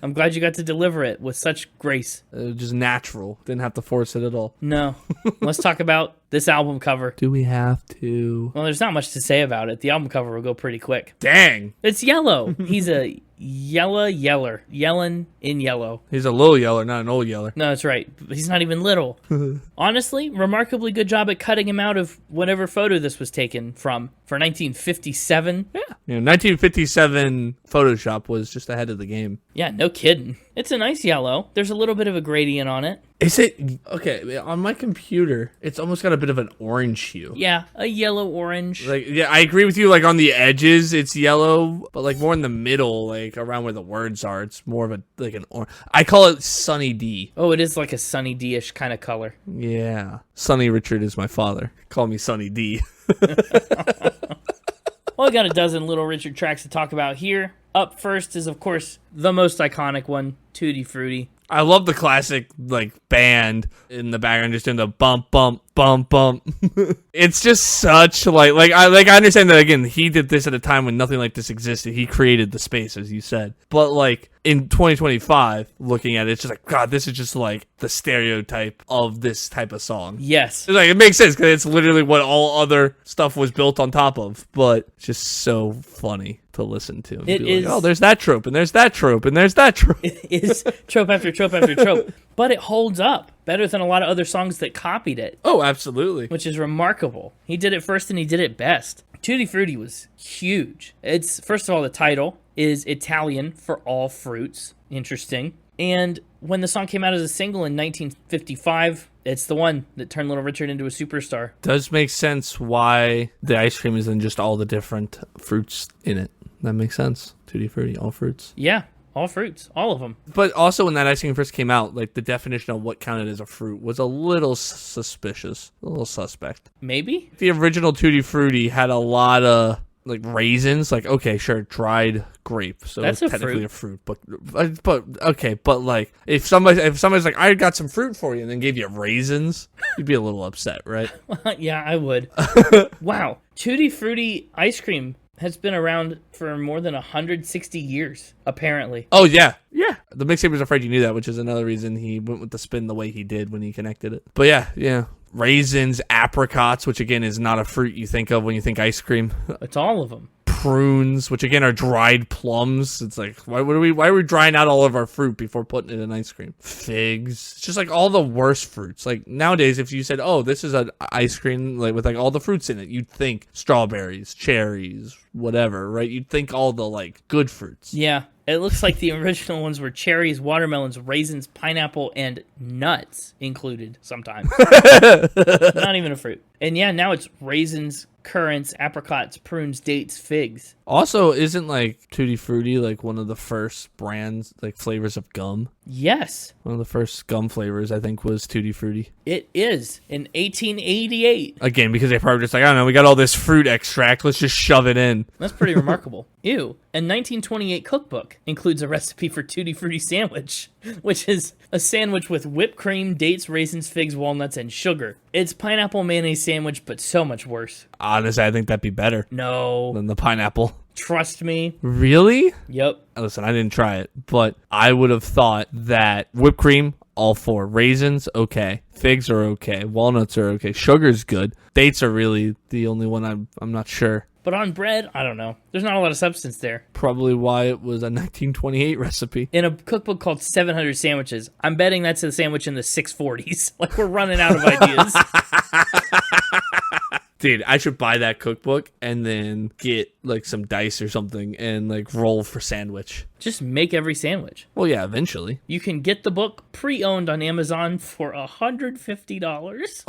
I'm glad you got to deliver it with such grace. Just natural. Didn't have to force it at all. No. Let's talk about this album cover. Do we have to? Well, there's not much to say about it. The album cover will go pretty quick. Dang. It's yellow. He's a yeller. Yellin' in yellow. He's a little yeller, not an old yeller. No, that's right. He's not even little. Honestly, remarkably good job at cutting him out of whatever photo this was taken from for 1957. Yeah. 1957 Photoshop was just ahead of the game. Yeah, no kidding. It's a nice yellow. There's a little bit of a gradient on it. Is it? Okay, on my computer, it's almost got a bit of an orange hue. Yeah, a yellow-orange. Like, yeah, I agree with you. Like, on the edges, it's yellow, but, like, more in the middle, like, around where the words are, it's more of a, like, an orange. I call it Sunny D. Oh, it is like a Sunny D-ish kind of color. Yeah. Sunny Richard is my father. Call me Sunny D. Well, I got a dozen Little Richard tracks to talk about here. Up first is, of course, the most iconic one, Tutti Frutti. I love the classic, like, band in the background just doing the bump, bump, bump, bump. It's just such, I understand that, again, he did this at a time when nothing like this existed. He created the space, as you said. But, like, in 2025, looking at it, it's just like, God, this is just, like, the stereotype of this type of song. Yes. It's like, it makes sense, because it's literally what all other stuff was built on top of. But it's just so funny to listen to. It is. Like, oh, there's that trope, and there's that trope, and there's that trope. It is trope after trope after trope. But it holds up better than a lot of other songs that copied it. Oh, absolutely. Which is remarkable. He did it first and he did it best. Tutti Frutti was huge. It's, first of all, the title is Italian for all fruits. Interesting. And when the song came out as a single in 1955, it's the one that turned Little Richard into a superstar. Does make sense why the ice cream is in just all the different fruits in it. That makes sense. Tutti Frutti, all fruits. Yeah, all fruits. All of them. But also when that ice cream first came out, like the definition of what counted as a fruit was a little suspicious. A little suspect. Maybe? The original Tutti Frutti had a lot of like raisins, like, okay, sure, dried grape, so that's it's technically a fruit, but okay, but like if somebody's like, I got some fruit for you, and then gave you raisins, you'd be a little upset, right? Yeah, I would. Wow, Tutti Frutti ice cream has been around for more than 160 years, apparently. Oh, yeah. Yeah. The Mixtaper's afraid you knew that, which is another reason he went with the spin the way he did when he connected it. But yeah. Raisins, apricots, which again is not a fruit you think of when you think ice cream. It's all of them. prunes, which again are dried plums. It's like, why are we drying out all of our fruit before putting it in ice cream? Figs. It's just like all the worst fruits. Like nowadays, if you said, oh, this is an ice cream like with like all the fruits in it, you'd think strawberries, cherries, whatever, right? You'd think all the like good fruits. Yeah. It looks like the original ones were cherries, watermelons, raisins, pineapple, and nuts included sometimes. Not even a fruit. And yeah, now it's raisins, currants, apricots, prunes, dates, figs. Also, isn't like Tutti Frutti like one of the first brands, like flavors of gum? Yes. One of the first gum flavors, I think, was Tutti Frutti. It is in 1888. Again, because they probably just like, I don't know, we got all this fruit extract, let's just shove it in. That's pretty remarkable. Ew. A 1928 cookbook includes a recipe for Tutti Frutti sandwich, which is a sandwich with whipped cream, dates, raisins, figs, walnuts, and sugar. It's pineapple mayonnaise sandwich, but so much worse. Honestly, I think that'd be better No. than the pineapple. Trust me. Really? Yep. Listen, I didn't try it, but I would have thought that whipped cream, all four. Raisins, okay. Figs are okay. Walnuts are okay. Sugar's good. Dates are really the only one I'm not sure. But on bread, I don't know. There's not a lot of substance there. Probably why it was a 1928 recipe. In a cookbook called 700 Sandwiches, I'm betting that's a sandwich in the 640s. Like, we're running out of ideas. Dude, I should buy that cookbook and then get like some dice or something and like roll for sandwich. Just make every sandwich. Well, yeah, eventually. You can get the book pre-owned on Amazon for $150.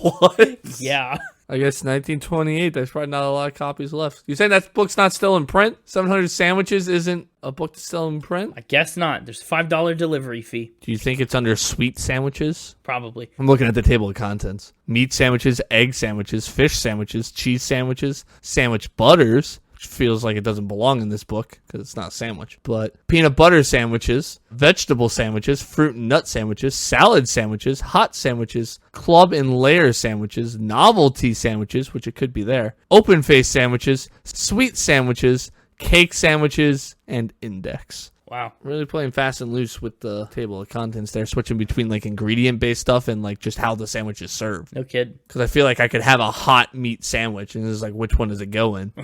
What? Yeah. I guess 1928, there's probably not a lot of copies left. You saying that book's not still in print? 700 Sandwiches isn't a book that's still in print? I guess not. There's a $5 delivery fee. Do you think it's under sweet sandwiches? Probably. I'm looking at the table of contents. Meat sandwiches, egg sandwiches, fish sandwiches, cheese sandwiches, sandwich butters, which feels like it doesn't belong in this book because it's not a sandwich, but peanut butter sandwiches, vegetable sandwiches, fruit and nut sandwiches, salad sandwiches, hot sandwiches, club and layer sandwiches, novelty sandwiches, which it could be there, open face sandwiches, sweet sandwiches, cake sandwiches, and index. Wow. Really playing fast and loose with the table of contents there, switching between like ingredient-based stuff and like just how the sandwich is served. No kid. Because I feel like I could have a hot meat sandwich, and it's like, which one does it go in?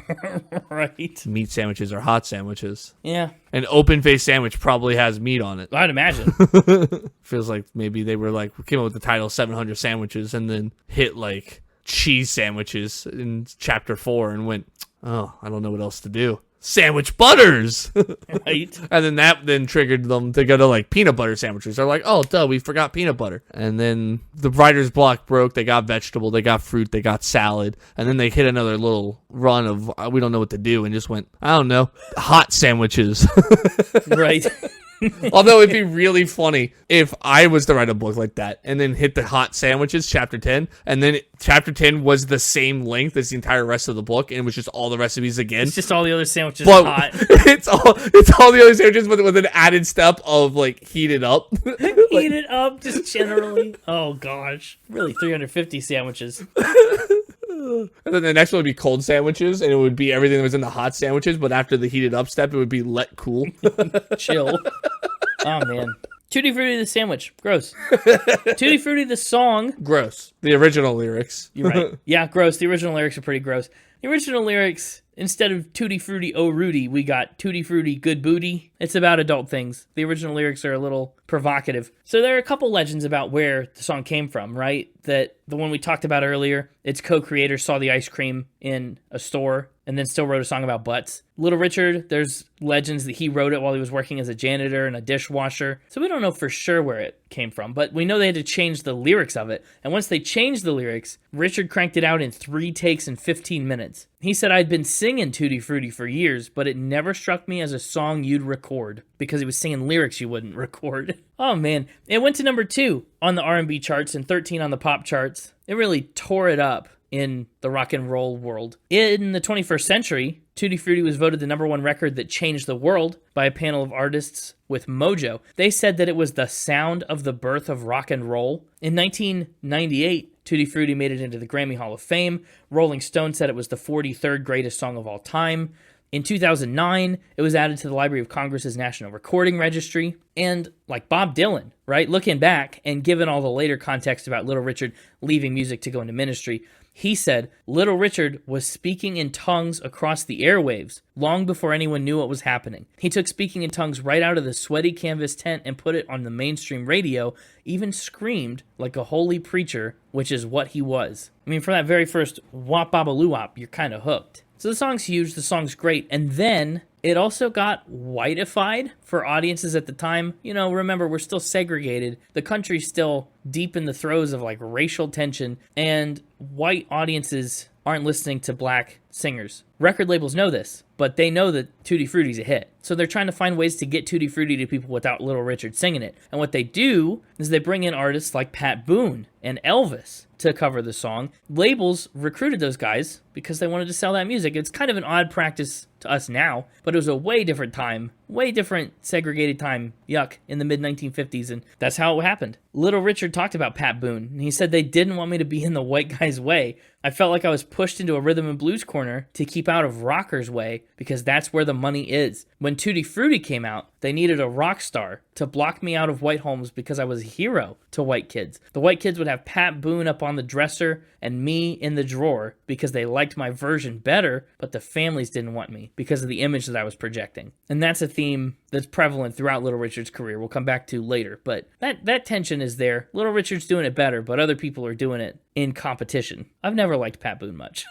Right. Meat sandwiches or hot sandwiches? Yeah. An open-faced sandwich probably has meat on it. I'd imagine. Feels like maybe they were like, came up with the title 700 Sandwiches and then hit like cheese sandwiches in chapter 4 and went, oh, I don't know what else to do. Sandwich butters. Right. And then that then triggered them to go to like peanut butter sandwiches. They're like, oh, duh, we forgot peanut butter. And then the writer's block broke. They got vegetable, they got fruit, they got salad. And then they hit another little run of we don't know what to do and just went, I don't know, hot sandwiches. Right. Although it'd be really funny if I was to write a book like that and then hit the hot sandwiches, chapter 10, and then chapter 10 was the same length as the entire rest of the book, and it was just all the recipes again. It's just all the other sandwiches But hot. it's all the other sandwiches with an added step of like heat it up. Heat it up just generally. Oh, gosh. Really, 350 sandwiches. And then the next one would be cold sandwiches, and it would be everything that was in the hot sandwiches, but after the heated up step, it would be let cool. Chill. Oh, man. Tutti Frutti the sandwich. Gross. Tutti Frutti the song. Gross. The original lyrics. You're right. Yeah, gross. The original lyrics are pretty gross. The original lyrics, instead of Tutti Frutti, oh Rudy, we got Tutti Frutti, good booty. It's about adult things. The original lyrics are a little provocative. So there are a couple legends about where the song came from, right? That the one we talked about earlier, its co-creator saw the ice cream in a store and then still wrote a song about butts. Little Richard, there's legends that he wrote it while he was working as a janitor and a dishwasher. So we don't know for sure where it came from, but we know they had to change the lyrics of it. And once they changed the lyrics, Richard cranked it out in 3 takes in 15 minutes. He said, I'd been singing Tutti Frutti for years, but it never struck me as a song you'd record, because he was singing lyrics you wouldn't record. Oh man, it went to number 2 on the R&B charts and 13 on the pop charts. It really tore it up in the rock and roll world. In the 21st century, Tutti Frutti was voted the number 1 record that changed the world by a panel of artists with Mojo. They said that it was the sound of the birth of rock and roll. In 1998, Tutti Frutti made it into the Grammy Hall of Fame. Rolling Stone said it was the 43rd greatest song of all time. In 2009, it was added to the Library of Congress's National Recording Registry. And like Bob Dylan, right, looking back and given all the later context about Little Richard leaving music to go into ministry, He said, Little Richard was speaking in tongues across the airwaves long before anyone knew what was happening. He took speaking in tongues right out of the sweaty canvas tent and put it on the mainstream radio, even screamed like a holy preacher, which is what he was. I mean, from that very first Wop-Bop-A-Loo-Wop, you're kind of hooked. So the song's huge, the song's great, and then it also got whiteified for audiences at the time. You know, remember, we're still segregated. The country's still deep in the throes of, like, racial tension, and white audiences aren't listening to black singers. Record labels know this, but they know that Tutti Frutti's a hit. So they're trying to find ways to get Tutti Frutti to people without Little Richard singing it. And what they do is they bring in artists like Pat Boone and Elvis to cover the song. Labels recruited those guys because they wanted to sell that music. It's kind of an odd practice to us now, but it was a way different time, way different segregated time, in the mid-1950s, and that's how it happened. Little Richard talked about Pat Boone, and he said they didn't want me to be in the white guy's way. I felt like I was pushed into a rhythm and blues corner to keep out of rockers' way because that's where the money is. When Tutti Frutti came out, they needed a rock star to block me out of white homes because I was a hero to white kids. The white kids would have Pat Boone up on the dresser and me in the drawer because they liked my version better, but the families didn't want me because of the image that I was projecting. And that's a theme that's prevalent throughout Little Richard's career. We'll come back to later, but that tension is there. Little Richard's doing it better, but other people are doing it in competition. I've never liked Pat Boone much.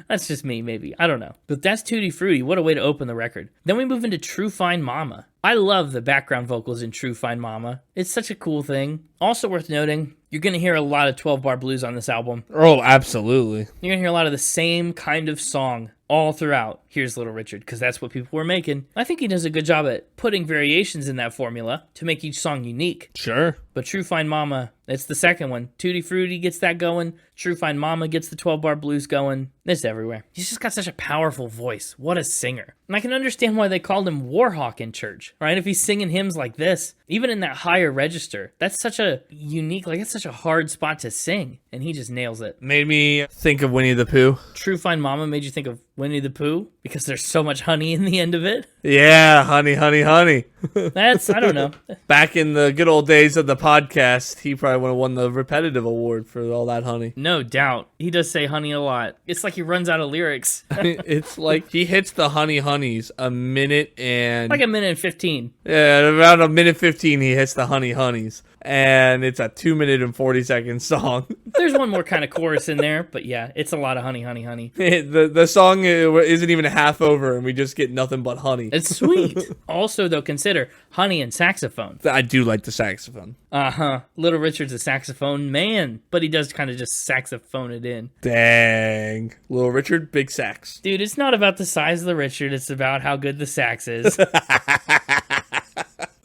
That's just me, maybe. I don't know. But that's Tutti Frutti. What a way to open the record. Then we move into True Fine Mama. I love the background vocals in True Fine Mama. It's such a cool thing. Also worth noting, you're going to hear a lot of 12-bar blues on this album. Oh, absolutely. You're going to hear a lot of the same kind of song all throughout. Here's Little Richard, because that's what people were making. I think he does a good job at putting variations in that formula to make each song unique. Sure. But True Fine Mama, it's the second one. Tutti Frutti gets that going. True Fine Mama gets the 12-bar blues going. It's everywhere. He's just got such a powerful voice. What a singer. And I can understand why they called him Warhawk in church, right? If he's singing hymns like this, even in that higher register, that's such a unique, that's such a hard spot to sing. And he just nails it. Made me think of Winnie the Pooh. True Fine Mama made you think of Winnie the Pooh because there's so much honey in the end of it. Yeah, honey, honey, honey. That's, I don't know. Back in the good old days of the podcast, he probably would have won the repetitive award for all that honey. No doubt. He does say honey a lot. It's like he runs out of lyrics. It's like he hits the honey honeys a minute and... Like a minute and 15. Yeah, around a minute 15 he hits the honey honeys. And it's a 2 minute and 40-second song. There's one more kind of chorus in there, but yeah, it's a lot of honey, honey, honey. The song isn't even half over, and we just get nothing but honey. It's sweet. Also, though, consider honey and saxophone. I do like the saxophone. Uh-huh. Little Richard's a saxophone man, but he does kind of just saxophone it in. Dang. Little Richard, big sax. Dude, it's not about the size of the Richard, it's about how good the sax is.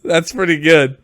That's pretty good.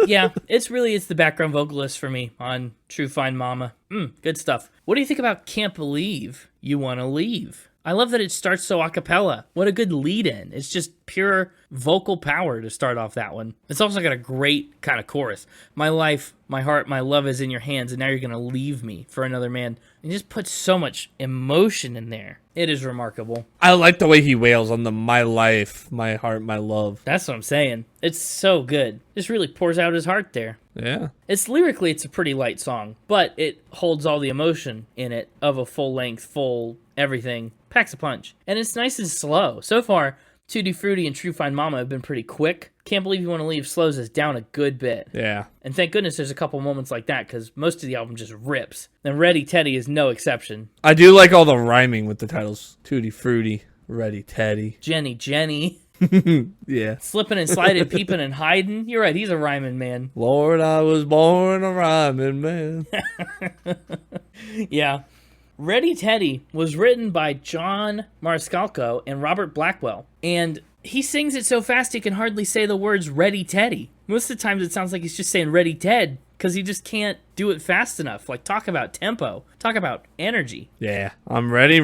Yeah, it's the background vocalist for me on True Fine Mama. Good stuff. What do you think about Can't Believe You Wanna Leave? I love that it starts so a cappella. What a good lead in. It's just pure vocal power to start off that one. It's also got a great kind of chorus. My life, my heart, my love is in your hands, and now you're going to leave me for another man. And just puts so much emotion in there. It is remarkable. I like the way he wails on the my life, my heart, my love. That's what I'm saying. It's so good. Just really pours out his heart there. Yeah. It's lyrically, it's a pretty light song, but it holds all the emotion in it of a full length, full everything. Packs a punch. And it's nice and slow. So far, Tutti Frutti and True Fine Mama have been pretty quick. Can't Believe You Want to Leave slows us down a good bit. Yeah. And thank goodness there's a couple moments like that, because most of the album just rips. And Ready Teddy is no exception. I do like all the rhyming with the titles. Tutti Frutti, Ready Teddy. Jenny. Yeah. Slippin and Slidin, Peepin and Hidin. You're right, he's a rhyming man. Lord, I was born a rhyming man. Yeah. Ready Teddy was written by John Mariscalco and Robert Blackwell. And he sings it so fast he can hardly say the words Ready Teddy. Most of the times it sounds like he's just saying Ready Ted, because he just can't do it fast enough. Like, talk about tempo. Talk about energy. Yeah. I'm ready,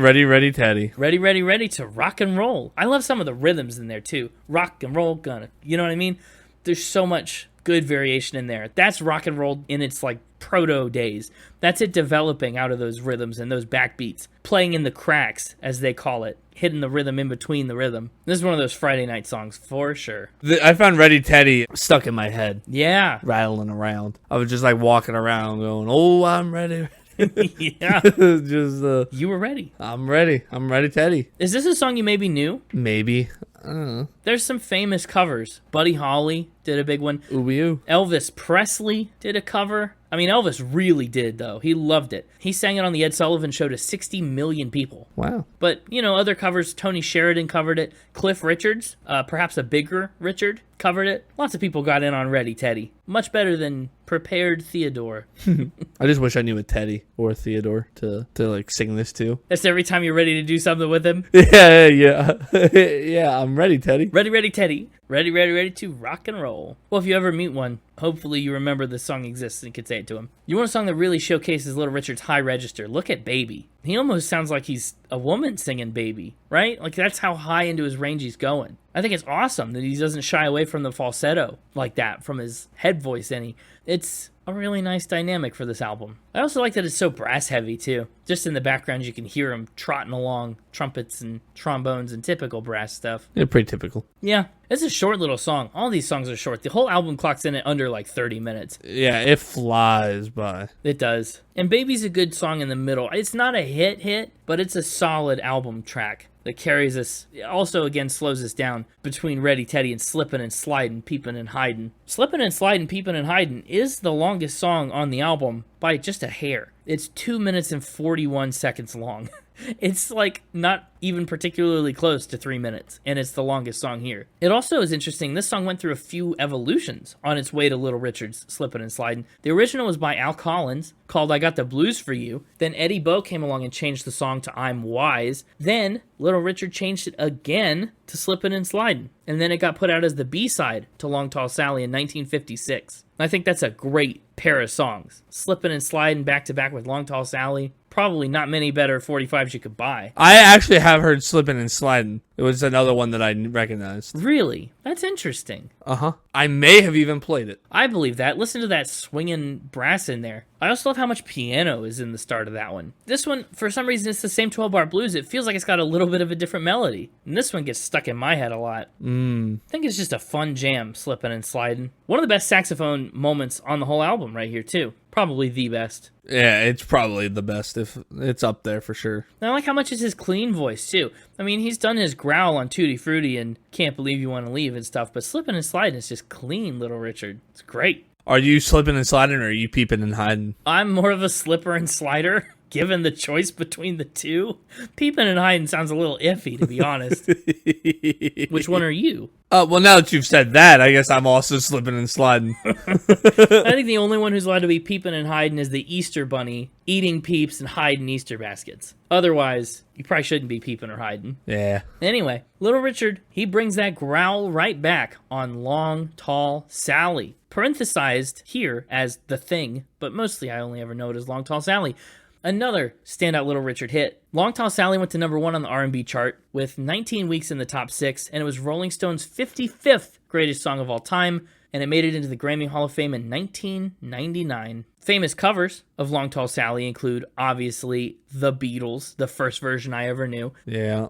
Teddy. Ready to rock and roll. I love some of the rhythms in there, too. Rock and roll, gonna, you know what I mean? There's so much good variation in there. That's rock and roll in its, proto days. That's it developing out of those rhythms and those backbeats. Playing in the cracks, as they call it. Hitting the rhythm in between the rhythm. This is one of those Friday night songs, for sure. I found Ready Teddy stuck in my head. Yeah. Rattling around. I was just walking around going, oh, I'm ready Yeah. Just, You were ready. I'm ready. I'm ready, Teddy. Is this a song you maybe knew? Maybe. I don't know. There's some famous covers. Buddy Holly did a big one. Ooh. Elvis Presley did a cover. I mean, Elvis really did, though. He loved it. He sang it on the Ed Sullivan Show to 60 million people. Wow. But, other covers, Tony Sheridan covered it. Cliff Richards, perhaps a bigger Richard, covered it. Lots of people got in on Ready Teddy. Much better than Prepared Theodore. I just wish I knew a Teddy or a Theodore to like sing this to. That's every time you're ready to do something with him. Yeah. Yeah, I'm ready, Teddy. Ready, Teddy. Ready to rock and roll. Well, if you ever meet one, hopefully you remember this song exists and can say it to him. You want a song that really showcases Little Richard's high register? Look at Baby. He almost sounds like he's a woman singing Baby, right? Like, that's how high into his range he's going. I think it's awesome that he doesn't shy away from the falsetto like that from his head voice any. It's a really nice dynamic for this album. I also like that it's so brass heavy too. Just in the background you can hear him trotting along, trumpets and trombones and typical brass stuff. Yeah, pretty typical. Yeah, it's a short little song. All these songs are short. The whole album clocks in at under like 30 minutes. Yeah, it flies by. It does. And Baby's a good song in the middle. It's not a hit, but it's a solid album track that carries us, also again slows us down between Ready Teddy and Slippin' and Slidin', Peepin' and Hidin'. Slippin' and Slidin', Peepin' and Hidin' is the longest song on the album by just a hair. It's 2 minutes and 41 seconds long. It's like not even particularly close to 3 minutes, and it's the longest song here. It also is interesting, this song went through a few evolutions on its way to Little Richard's Slippin' and Slidin'. The original was by Al Collins, called I Got the Blues for You. Then Eddie Bo came along and changed the song to I'm Wise. Then Little Richard changed it again to Slippin' and Slidin'. And then it got put out as the B-side to Long Tall Sally in 1956. I think that's a great pair of songs. Slippin' and Slidin' back to back with Long Tall Sally. Probably not many better 45s you could buy. I actually have heard Slippin' and Slidin'. It was another one that I recognized. Really? That's interesting. Uh-huh. I may have even played it. I believe that. Listen to that swinging brass in there. I also love how much piano is in the start of that one. This one, for some reason, it's the same 12-bar blues. It feels like it's got a little bit of a different melody. And this one gets stuck in my head a lot. I think it's just a fun jam, Slippin' and Slidin'. One of the best saxophone moments on the whole album right here, too. Probably the best. Yeah, it's probably the best. If it's up there for sure. And I like how much is his clean voice, too. I mean, he's done his growl on Tutti Frutti and Can't Believe You Want to Leave and stuff, but Slippin' and Slidin' is just clean, Little Richard. It's great. Are you slipping and sliding, or are you peeping and hiding? I'm more of a slipper and slider, given the choice between the two. Peepin' and hiding sounds a little iffy, to be honest. Which one are you? Well, now that you've said that, I guess I'm also slipping and sliding. I think the only one who's allowed to be peeping and hiding is the Easter Bunny, eating peeps and hiding Easter baskets. Otherwise, you probably shouldn't be peeping or hiding. Yeah. Anyway, Little Richard, he brings that growl right back on Long Tall Sally. Parenthesized here as The Thing, but mostly I only ever know it as Long Tall Sally. Another standout Little Richard hit. Long Tall Sally went to number 1 on the R&B chart with 19 weeks in the top 6, and it was Rolling Stone's 55th greatest song of all time, and it made it into the Grammy Hall of Fame in 1999. Famous covers of Long Tall Sally include, obviously, The Beatles, the first version I ever knew. Yeah.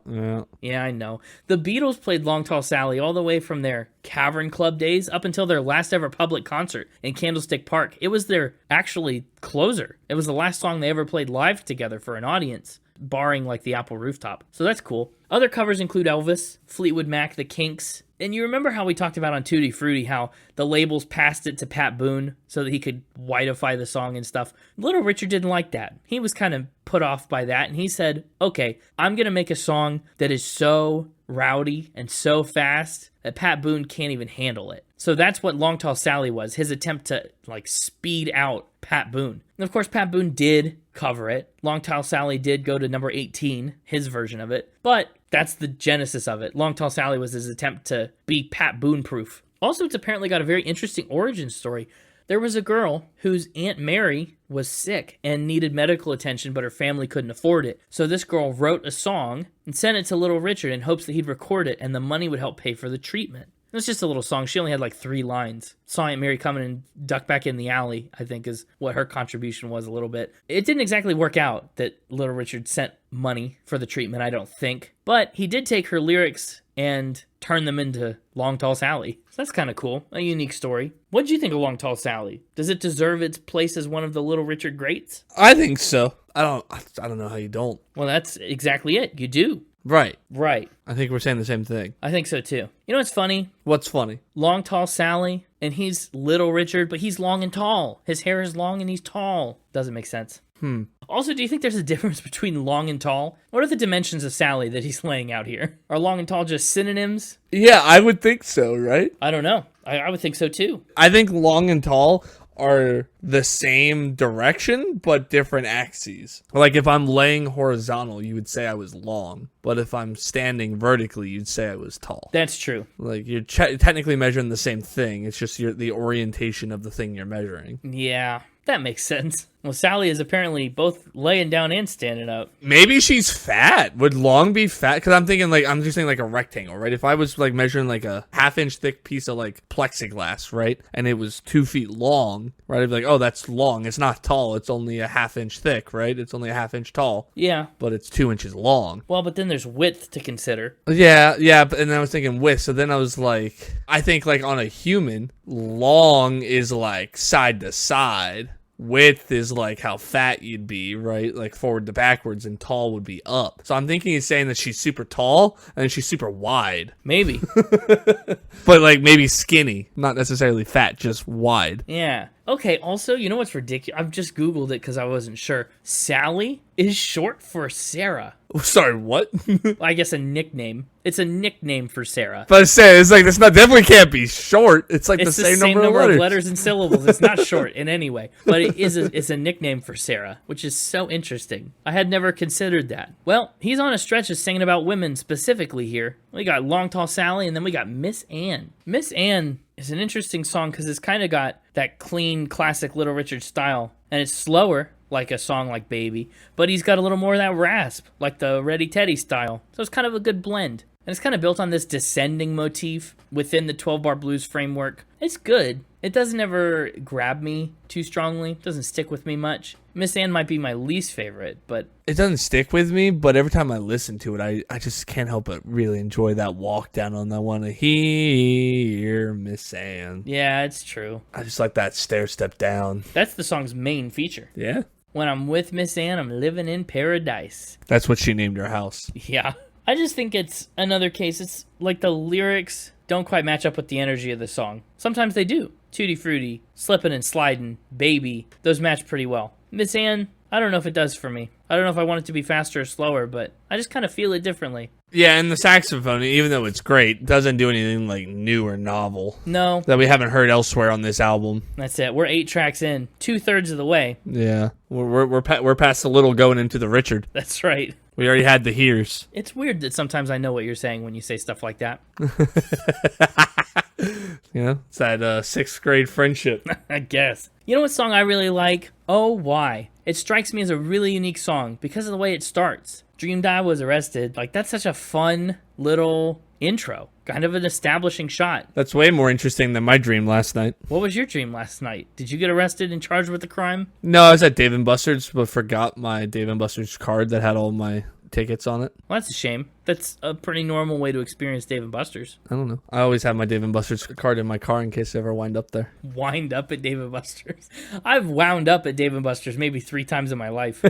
Yeah, I know. The Beatles played Long Tall Sally all the way from their Cavern Club days up until their last ever public concert in Candlestick Park. It was their, actually, closer. It was the last song they ever played live together for an audience, barring, like, the Apple Rooftop. So that's cool. Other covers include Elvis, Fleetwood Mac, The Kinks. And you remember how we talked about on Tutti Frutti how the labels passed it to Pat Boone so that he could whiteify the song and stuff? Little Richard didn't like that. He was kind of put off by that, and he said, okay, I'm going to make a song that is so rowdy and so fast that Pat Boone can't even handle it. So that's what Long Tall Sally was, his attempt to, like, speed out Pat Boone. And of course, Pat Boone did cover it. Long Tall Sally did go to number 18, his version of it. But that's the genesis of it. Long Tall Sally was his attempt to be Pat Boone-proof. Also, it's apparently got a very interesting origin story. There was a girl whose Aunt Mary was sick and needed medical attention, but her family couldn't afford it. So this girl wrote a song and sent it to Little Richard in hopes that he'd record it and the money would help pay for the treatment. It was just a little song. She only had like 3 lines. Saw Aunt Mary coming and duck back in the alley, I think is what her contribution was a little bit. It didn't exactly work out that Little Richard sent money for the treatment, I don't think. But he did take her lyrics and turn them into Long Tall Sally. So that's kind of cool. A unique story. What did you think of Long Tall Sally? Does it deserve its place as one of the Little Richard greats? I think so. I don't know how you don't. Well, that's exactly it. You do. Right. Right. I think we're saying the same thing. I think so too. You know what's funny? What's funny? Long Tall Sally, and he's Little Richard, but he's long and tall. His hair is long and he's tall. Doesn't make sense. Also, do you think there's a difference between long and tall? What are the dimensions of Sally that he's laying out here? Are long and tall just synonyms? Yeah, I would think so, right? I don't know. I would think so too. I think long and tall are the same direction, but different axes. Like if I'm laying horizontal, you would say I was long. But if I'm standing vertically, you'd say I was tall. That's true. Like you're technically measuring the same thing. It's just the orientation of the thing you're measuring. Yeah, that makes sense. Well, Sally is apparently both laying down and standing up. Maybe she's fat. Would long be fat? Because I'm just thinking like a rectangle, right? If I was like measuring like a 1/2-inch thick piece of like plexiglass, right? And it was 2 feet long, right? I'd be like, oh, that's long. It's not tall. It's only a 1/2 inch thick, right? It's only a 1/2 inch tall. Yeah. But it's 2 inches long. Well, but then there's width to consider. Yeah. And then I was thinking width. So then I was like, I think like on a human, long is like side to side. Width is like how fat you'd be, right? Like forward to backwards, and tall would be up. So I'm thinking he's saying that she's super tall and she's super wide. Maybe. But like maybe skinny, not necessarily fat, just wide. Yeah. Okay, also, you know what's ridiculous? I've just Googled it because I wasn't sure. Sally is short for Sarah. Sorry, what? I guess a nickname. It's a nickname for Sarah. But I say it's like this definitely can't be short. It's like It's the same number of letters and syllables. It's not short in any way, but it's a nickname for Sarah, which is so interesting. I had never considered that. Well, he's on a stretch of singing about women specifically here. We got Long Tall Sally, and then we got Miss Ann. Miss Ann is an interesting song because it's kind of got that clean, classic Little Richard style, and it's slower, like a song like Baby, but he's got a little more of that rasp, like the Ready Teddy style. So it's kind of a good blend. And it's kind of built on this descending motif within the 12-bar blues framework. It's good. It doesn't ever grab me too strongly. It doesn't stick with me much. Miss Ann might be my least favorite, but... It doesn't stick with me, but every time I listen to it, I just can't help but really enjoy that walk down on that one. Here, Miss Ann. Yeah, it's true. I just like that stair step down. That's the song's main feature. Yeah? When I'm with Miss Ann, I'm living in paradise. That's what she named her house. Yeah. I just think it's another case. It's like the lyrics don't quite match up with the energy of the song. Sometimes they do. Tutti Frutti, Slippin and Slidin, Baby, those match pretty well. Miss Ann, I don't know if it does for me. I don't know if I want it to be faster or slower, but I just kind of feel it differently. Yeah, and the saxophone, even though it's great, doesn't do anything like new or novel. No. That we haven't heard elsewhere on this album. That's it. We're 8 tracks in, 2/3 of the way. Yeah, we're past the little going into the Richard. That's right. We already had the hears. It's weird that sometimes I know what you're saying when you say stuff like that. You know, it's that 6th grade friendship. I guess. You know what song I really like? Oh, Why? It strikes me as a really unique song because of the way it starts. Dreamed I was arrested. Like, that's such a fun little intro. Kind of an establishing shot. That's way more interesting than my dream last night. What was your dream last night? Did you get arrested and charged with a crime? No, I was at Dave & Buster's, but forgot my Dave & Buster's card that had all my tickets on it. Well, that's a shame. That's a pretty normal way to experience Dave & Buster's. I don't know. I always have my Dave & Buster's card in my car in case I ever wind up there. Wind up at Dave & Buster's? I've wound up at Dave & Buster's maybe 3 times in my life.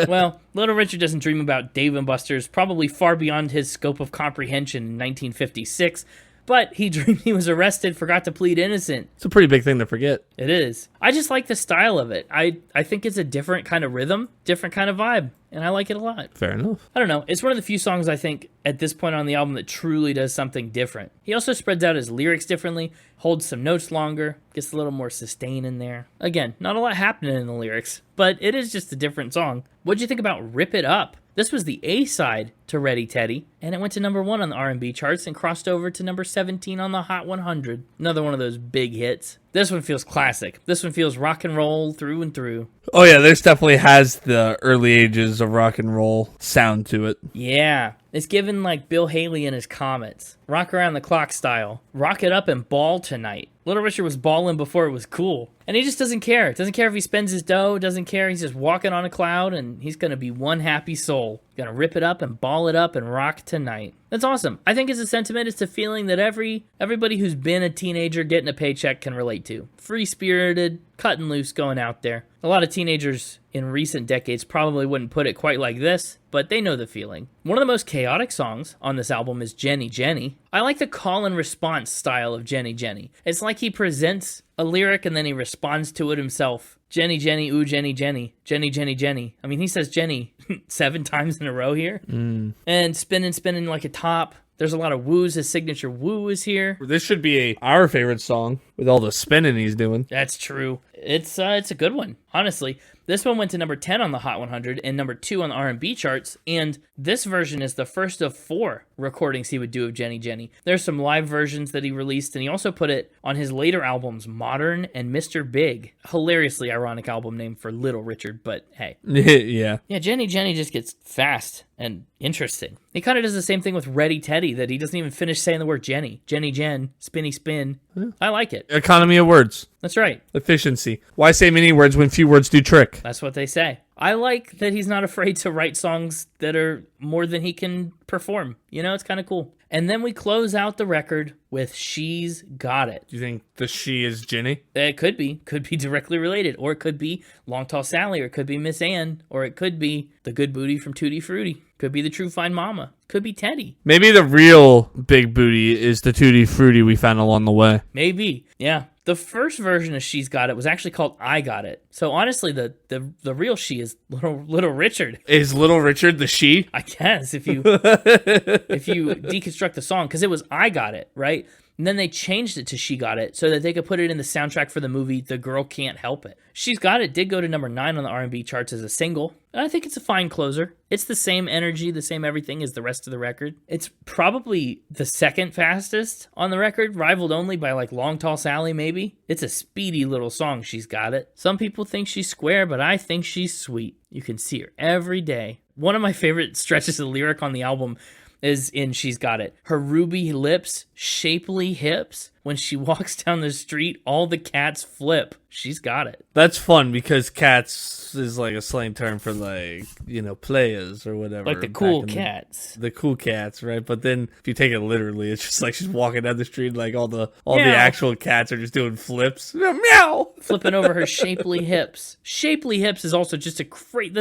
Well, Little Richard doesn't dream about Dave & Buster's, probably far beyond his scope of comprehension in 1956. But he dreamed he was arrested, forgot to plead innocent. It's a pretty big thing to forget. It is. I just like the style of it. I think it's a different kind of rhythm, different kind of vibe, and I like it a lot. Fair enough. I don't know. It's one of the few songs I think at this point on the album that truly does something different. He also spreads out his lyrics differently, holds some notes longer, gets a little more sustain in there. Again, not a lot happening in the lyrics, but it is just a different song. What'd you think about Rip It Up? This was the A-side to Ready Teddy, and it went to number 1 on the R&B charts and crossed over to number 17 on the Hot 100. Another one of those big hits. This one feels classic. This one feels rock and roll through and through. Oh yeah, this definitely has the early ages of rock and roll sound to it. Yeah, it's given like Bill Haley and his Comets. Rock around the clock style. Rock it up and ball tonight. Little Richard was balling before it was cool. And he just doesn't care. Doesn't care if he spends his dough, doesn't care. He's just walking on a cloud, and he's going to be one happy soul. Gonna rip it up and ball it up and rock tonight. That's awesome. I think it's a sentiment. It's a feeling that everybody who's been a teenager getting a paycheck can relate to. Free-spirited, cutting loose, going out there. A lot of teenagers in recent decades probably wouldn't put it quite like this, but they know the feeling. One of the most chaotic songs on this album is Jenny Jenny. I like the call and response style of Jenny Jenny. It's like he presents a lyric and then he responds to it himself. Jenny Jenny, ooh Jenny Jenny, Jenny Jenny Jenny. I mean, he says Jenny 7 times in a row here. And spinning like a top. There's a lot of woos. His signature woo is here. This should be our favorite song with all the spinning he's doing. That's true. It's a good one, honestly. This one went to number 10 on the Hot 100 and number 2 on the R&B charts, and this version is the first of 4 recordings he would do of Jenny Jenny. There's some live versions that he released, and he also put it on his later albums, Modern and Mr. Big. Hilariously ironic album name for Little Richard, but hey. Yeah. Yeah, Jenny Jenny just gets fast and interesting. He kind of does the same thing with Ready Teddy, that he doesn't even finish saying the word Jenny. Jenny Jen, spinny spin. I like it. Economy of words. That's right. Efficiency. Why say many words when few words do trick? That's what they say. I like that he's not afraid to write songs that are more than he can perform. You know, it's kind of cool. And then we close out the record with She's Got It. Do you think the she is Jenny? It could be directly related, or it could be Long Tall Sally, or it could be Miss Ann, or it could be the good booty from Tutti Frutti. Could be the true fine mama. Could be Teddy. Maybe the real big booty is the Tutti Frutti we found along the way. Maybe. Yeah. The first version of She's Got It was actually called I Got It. So honestly, the real she is Little Richard. Is Little Richard the she? I guess if you deconstruct the song, because it was I Got It, right? And then they changed it to She Got It so that they could put it in the soundtrack for the movie The Girl Can't Help It. She's Got It did go to number 9 on the R&B charts as a single. I think it's a fine closer. It's the same energy, the same everything as the rest of the record. It's probably the second fastest on the record, rivaled only by like Long Tall Sally maybe. It's a speedy little song, She's Got It. Some people think she's square, but I think she's sweet. You can see her every day. One of my favorite stretches of lyric on the album is in She's Got It. Her ruby lips, shapely hips. When she walks down the street, all the cats flip. She's got it. That's fun because cats is like a slang term for like, you know, players or whatever. Like the cool cats. The cool cats, right? But then if you take it literally, it's just like she's walking down the street, like all the actual cats are just doing flips. Meow. Flipping over her shapely hips. Shapely hips is also just a great.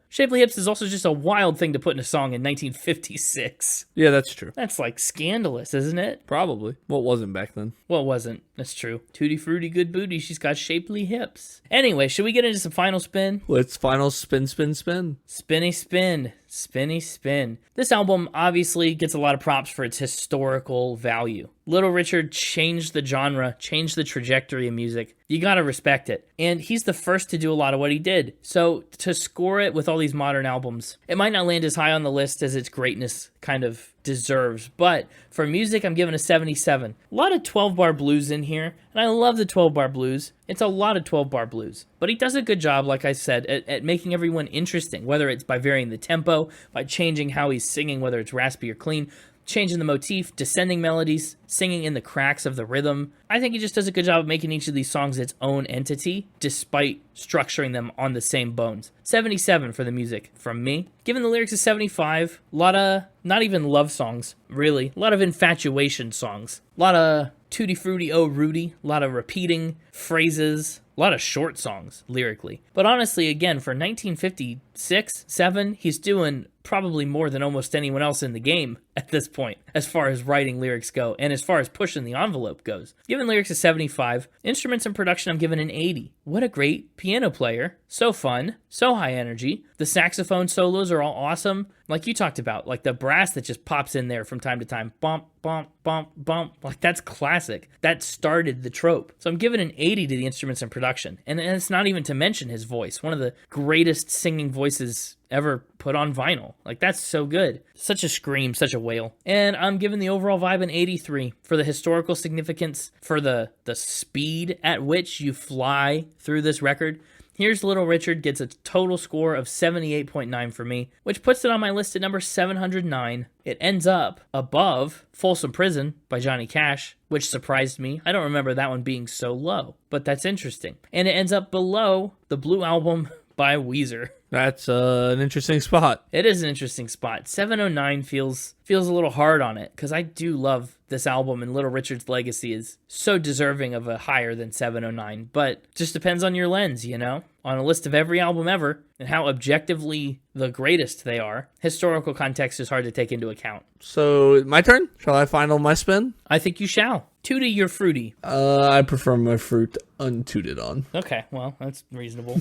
Shapely hips is also just a wild thing to put in a song in 1956. Yeah, that's true. That's like scandalous, isn't it? Probably. What wasn't back then? Well, it wasn't. That's true. Tutti Frutti, good booty. She's got shapely hips. Anyway, should we get into some final spin? Let's final spin. Spinny spin. Spinny spin. This album obviously gets a lot of props for its historical value. Little Richard changed the genre, changed the trajectory of music. You gotta respect it. And he's the first to do a lot of what he did. So to score it with all these modern albums, it might not land as high on the list as its greatness kind of deserves. But for music, I'm giving a 77. A lot of 12-bar blues in here, and I love the 12-bar blues. It's a lot of 12-bar blues. But he does a good job, like I said, at making everyone interesting, whether it's by varying the tempo, by changing how he's singing, whether it's raspy or clean, changing the motif, descending melodies, singing in the cracks of the rhythm. I think he just does a good job of making each of these songs its own entity, despite structuring them on the same bones. 77 for the music from me. Given the lyrics is 75, a lot of, not even love songs, really. A lot of infatuation songs. A lot of Tutti Frutti, oh Rudy. A lot of repeating phrases. A lot of short songs, lyrically. But honestly, again, for 1956, 7, he's doing probably more than almost anyone else in the game at this point, as far as writing lyrics go, and as far as pushing the envelope goes. Giving lyrics a 75. Instruments and production, I'm giving an 80. What a great piano player. So fun, so high energy. The saxophone solos are all awesome. Like you talked about, like the brass that just pops in there from time to time. Bump, bump, bump, bump. Like that's classic. That started the trope. So I'm giving an 80 to the instruments and production. And it's not even to mention his voice. One of the greatest singing voices ever put on vinyl. Like that's so good. Such a scream, such a wail. And I'm giving the overall vibe an 83 for the historical significance, for the speed at which you fly through this record. Here's Little Richard gets a total score of 78.9 for me, which puts it on my list at number 709. It ends up above Folsom Prison by Johnny Cash, which surprised me. I don't remember that one being so low, but that's interesting. And it ends up below the Blue Album by Weezer. That's an interesting spot. It is an interesting spot. 709 feels a little hard on it, because I do love this album, and Little Richard's legacy is so deserving of a higher than 709, but just depends on your lens, you know? On a list of every album ever, and how objectively the greatest they are, historical context is hard to take into account. So, my turn? Shall I final my spin? I think you shall. Tutti, you're fruity. I prefer my fruit untooted on. Okay, well, that's reasonable.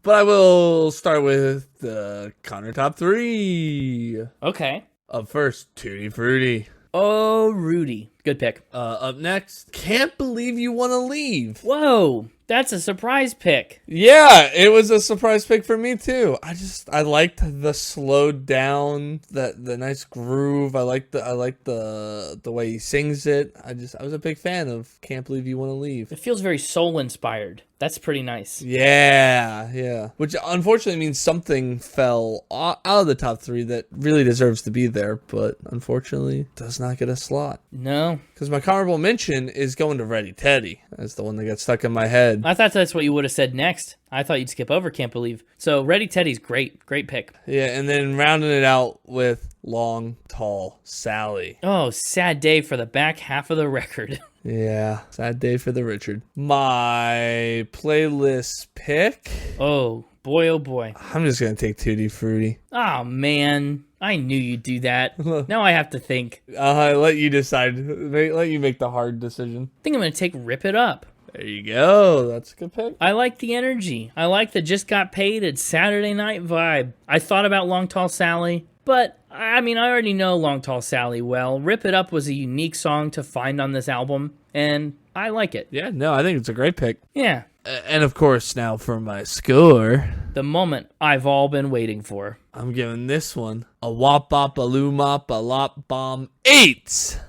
But I will start with the Connor top 3. Okay. Up first, Tutti Frutti. Oh, Rudy. Good pick. Up next, Can't Believe You Want to Leave. Whoa, that's a surprise pick. Yeah, it was a surprise pick for me too. I liked the slowed down, the nice groove. I liked the way he sings it. I was a big fan of Can't Believe You Want to Leave. It feels very soul inspired. That's pretty nice. Yeah. Which unfortunately means something fell out of the top 3 that really deserves to be there, but unfortunately does not get a slot. No. Because my honorable mention is going to Ready Teddy. That's the one that got stuck in my head. I thought that's what you would have said next. I thought you'd skip over Can't Believe. So Ready Teddy's great. Great pick. Yeah, and then rounding it out with Long Tall Sally. Oh, sad day for the back half of the record. Yeah, sad day for the Richard. My playlist pick. Oh boy. I'm just going to take Tutti Frutti. Oh, man. I knew you'd do that. Now I have to think. I'll let you decide. Let you make the hard decision. I think I'm going to take Rip It Up. There you go. That's a good pick. I like the energy. I like the just got paid at Saturday night vibe. I thought about Long Tall Sally, but I mean, I already know Long Tall Sally well. Rip It Up was a unique song to find on this album, and I like it. Yeah, no, I think it's a great pick. Yeah. And of course, now for my score. The moment I've all been waiting for. I'm giving this one a Wop-Bop-A-Loo-Wop-A-Wop-Bam 8.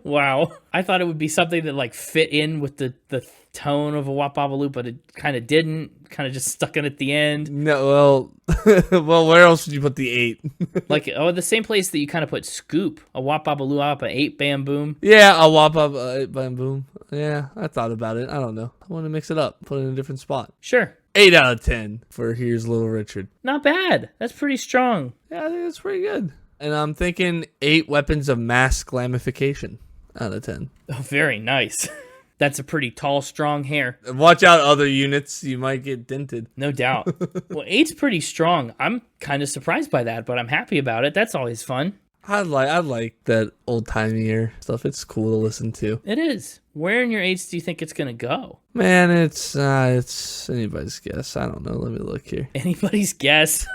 Wow. I thought it would be something that like fit in with the tone of a Wop-Bop-A-Loo, but it kind of didn't. Kind of just stuck in at the end. No, well, where else would you put the 8? Like, the same place that you kind of put Scoop, a Wop-Bop-A-Loo-Wop-A-Bam-Boom. Yeah, a Wop-Bop-A-Bam-Boom. Yeah, I thought about it. I don't know. I want to mix it up. Put it in a different spot. Sure. 8 out of 10 for Here's Little Richard. Not bad. That's pretty strong. Yeah, I think that's pretty good. And I'm thinking 8 weapons of mass glamification out of 10. Oh, very nice. That's a pretty tall, strong hair. Watch out, other units. You might get dented. No doubt. Well, 8's pretty strong. I'm kind of surprised by that, but I'm happy about it. That's always fun. I like that old-timey stuff. It's cool to listen to. It is. Where in your 8s do you think it's going to go? Man, it's anybody's guess. I don't know. Let me look here. Anybody's guess?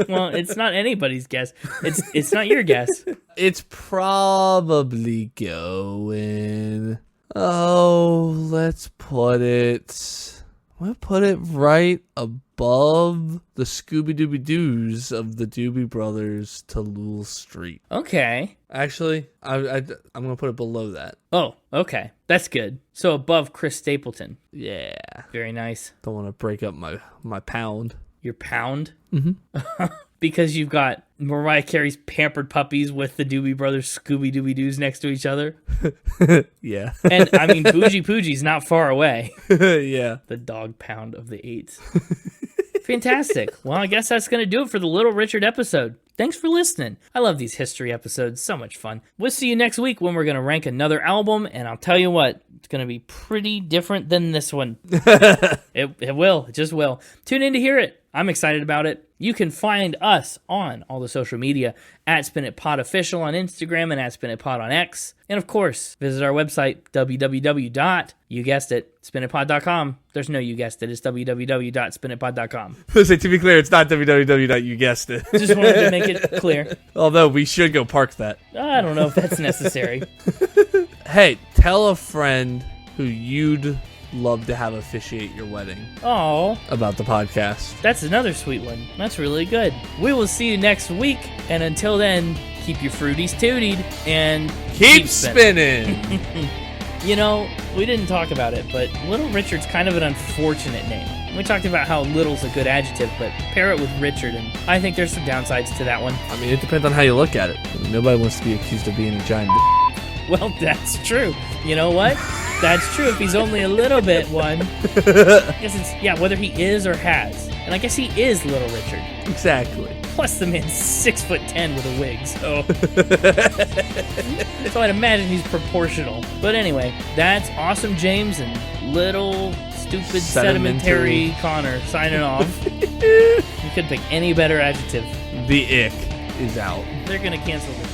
Well, it's not anybody's guess. It's not your guess. It's probably going... Oh, let's put it... I'm going to put it right above the Scooby-Dooby-Doos of the Doobie Brothers to Lule Street. Okay. Actually, I'm going to put it below that. Oh, okay. That's good. So above Chris Stapleton. Yeah. Very nice. Don't want to break up my pound. Your pound? Mm-hmm. Because you've got Mariah Carey's Pampered Puppies with the Doobie Brothers Scooby-Dooby-Doos next to each other. Yeah. And, I mean, Bougie Poogie's not far away. Yeah. The dog pound of the 8s. Fantastic. Well, I guess that's going to do it for the Little Richard episode. Thanks for listening. I love these history episodes. So much fun. We'll see you next week when we're going to rank another album, and I'll tell you what, it's going to be pretty different than this one. It will. It just will. Tune in to hear it. I'm excited about it. You can find us on all the social media at Spin It Pod Official on Instagram and at Spin It Pod on X. And of course, visit our website, you guessed it, spinitpod.com. There's no you guessed it, it's www.spinitpod.com. To be clear, it's not www.youguessedit. Just wanted to make it clear. Although we should go park that. I don't know if that's necessary. Hey, tell a friend who you'd love to have officiate your wedding Oh, about the podcast. that's another sweet one. That's really good. We will see you next week. And until then, keep your fruities tootied and Keep spinning. You know, we didn't talk about it, but Little Richard's kind of an unfortunate name. We talked about how little's a good adjective, but pair it with Richard, and I think there's some downsides to that one. I mean, it depends on how you look at it. Nobody wants to be accused of being a giant. Well, that's true. You know what? That's true if he's only a little bit one. I guess it's, yeah, whether he is or has. And I guess he is Little Richard. Exactly. Plus the man's 6'10" with a wig, so... so I'd imagine he's proportional. But anyway, that's Awesome James and Little Stupid Sedimentary Connor signing off. You could pick any better adjective. The ick is out. They're gonna cancel this.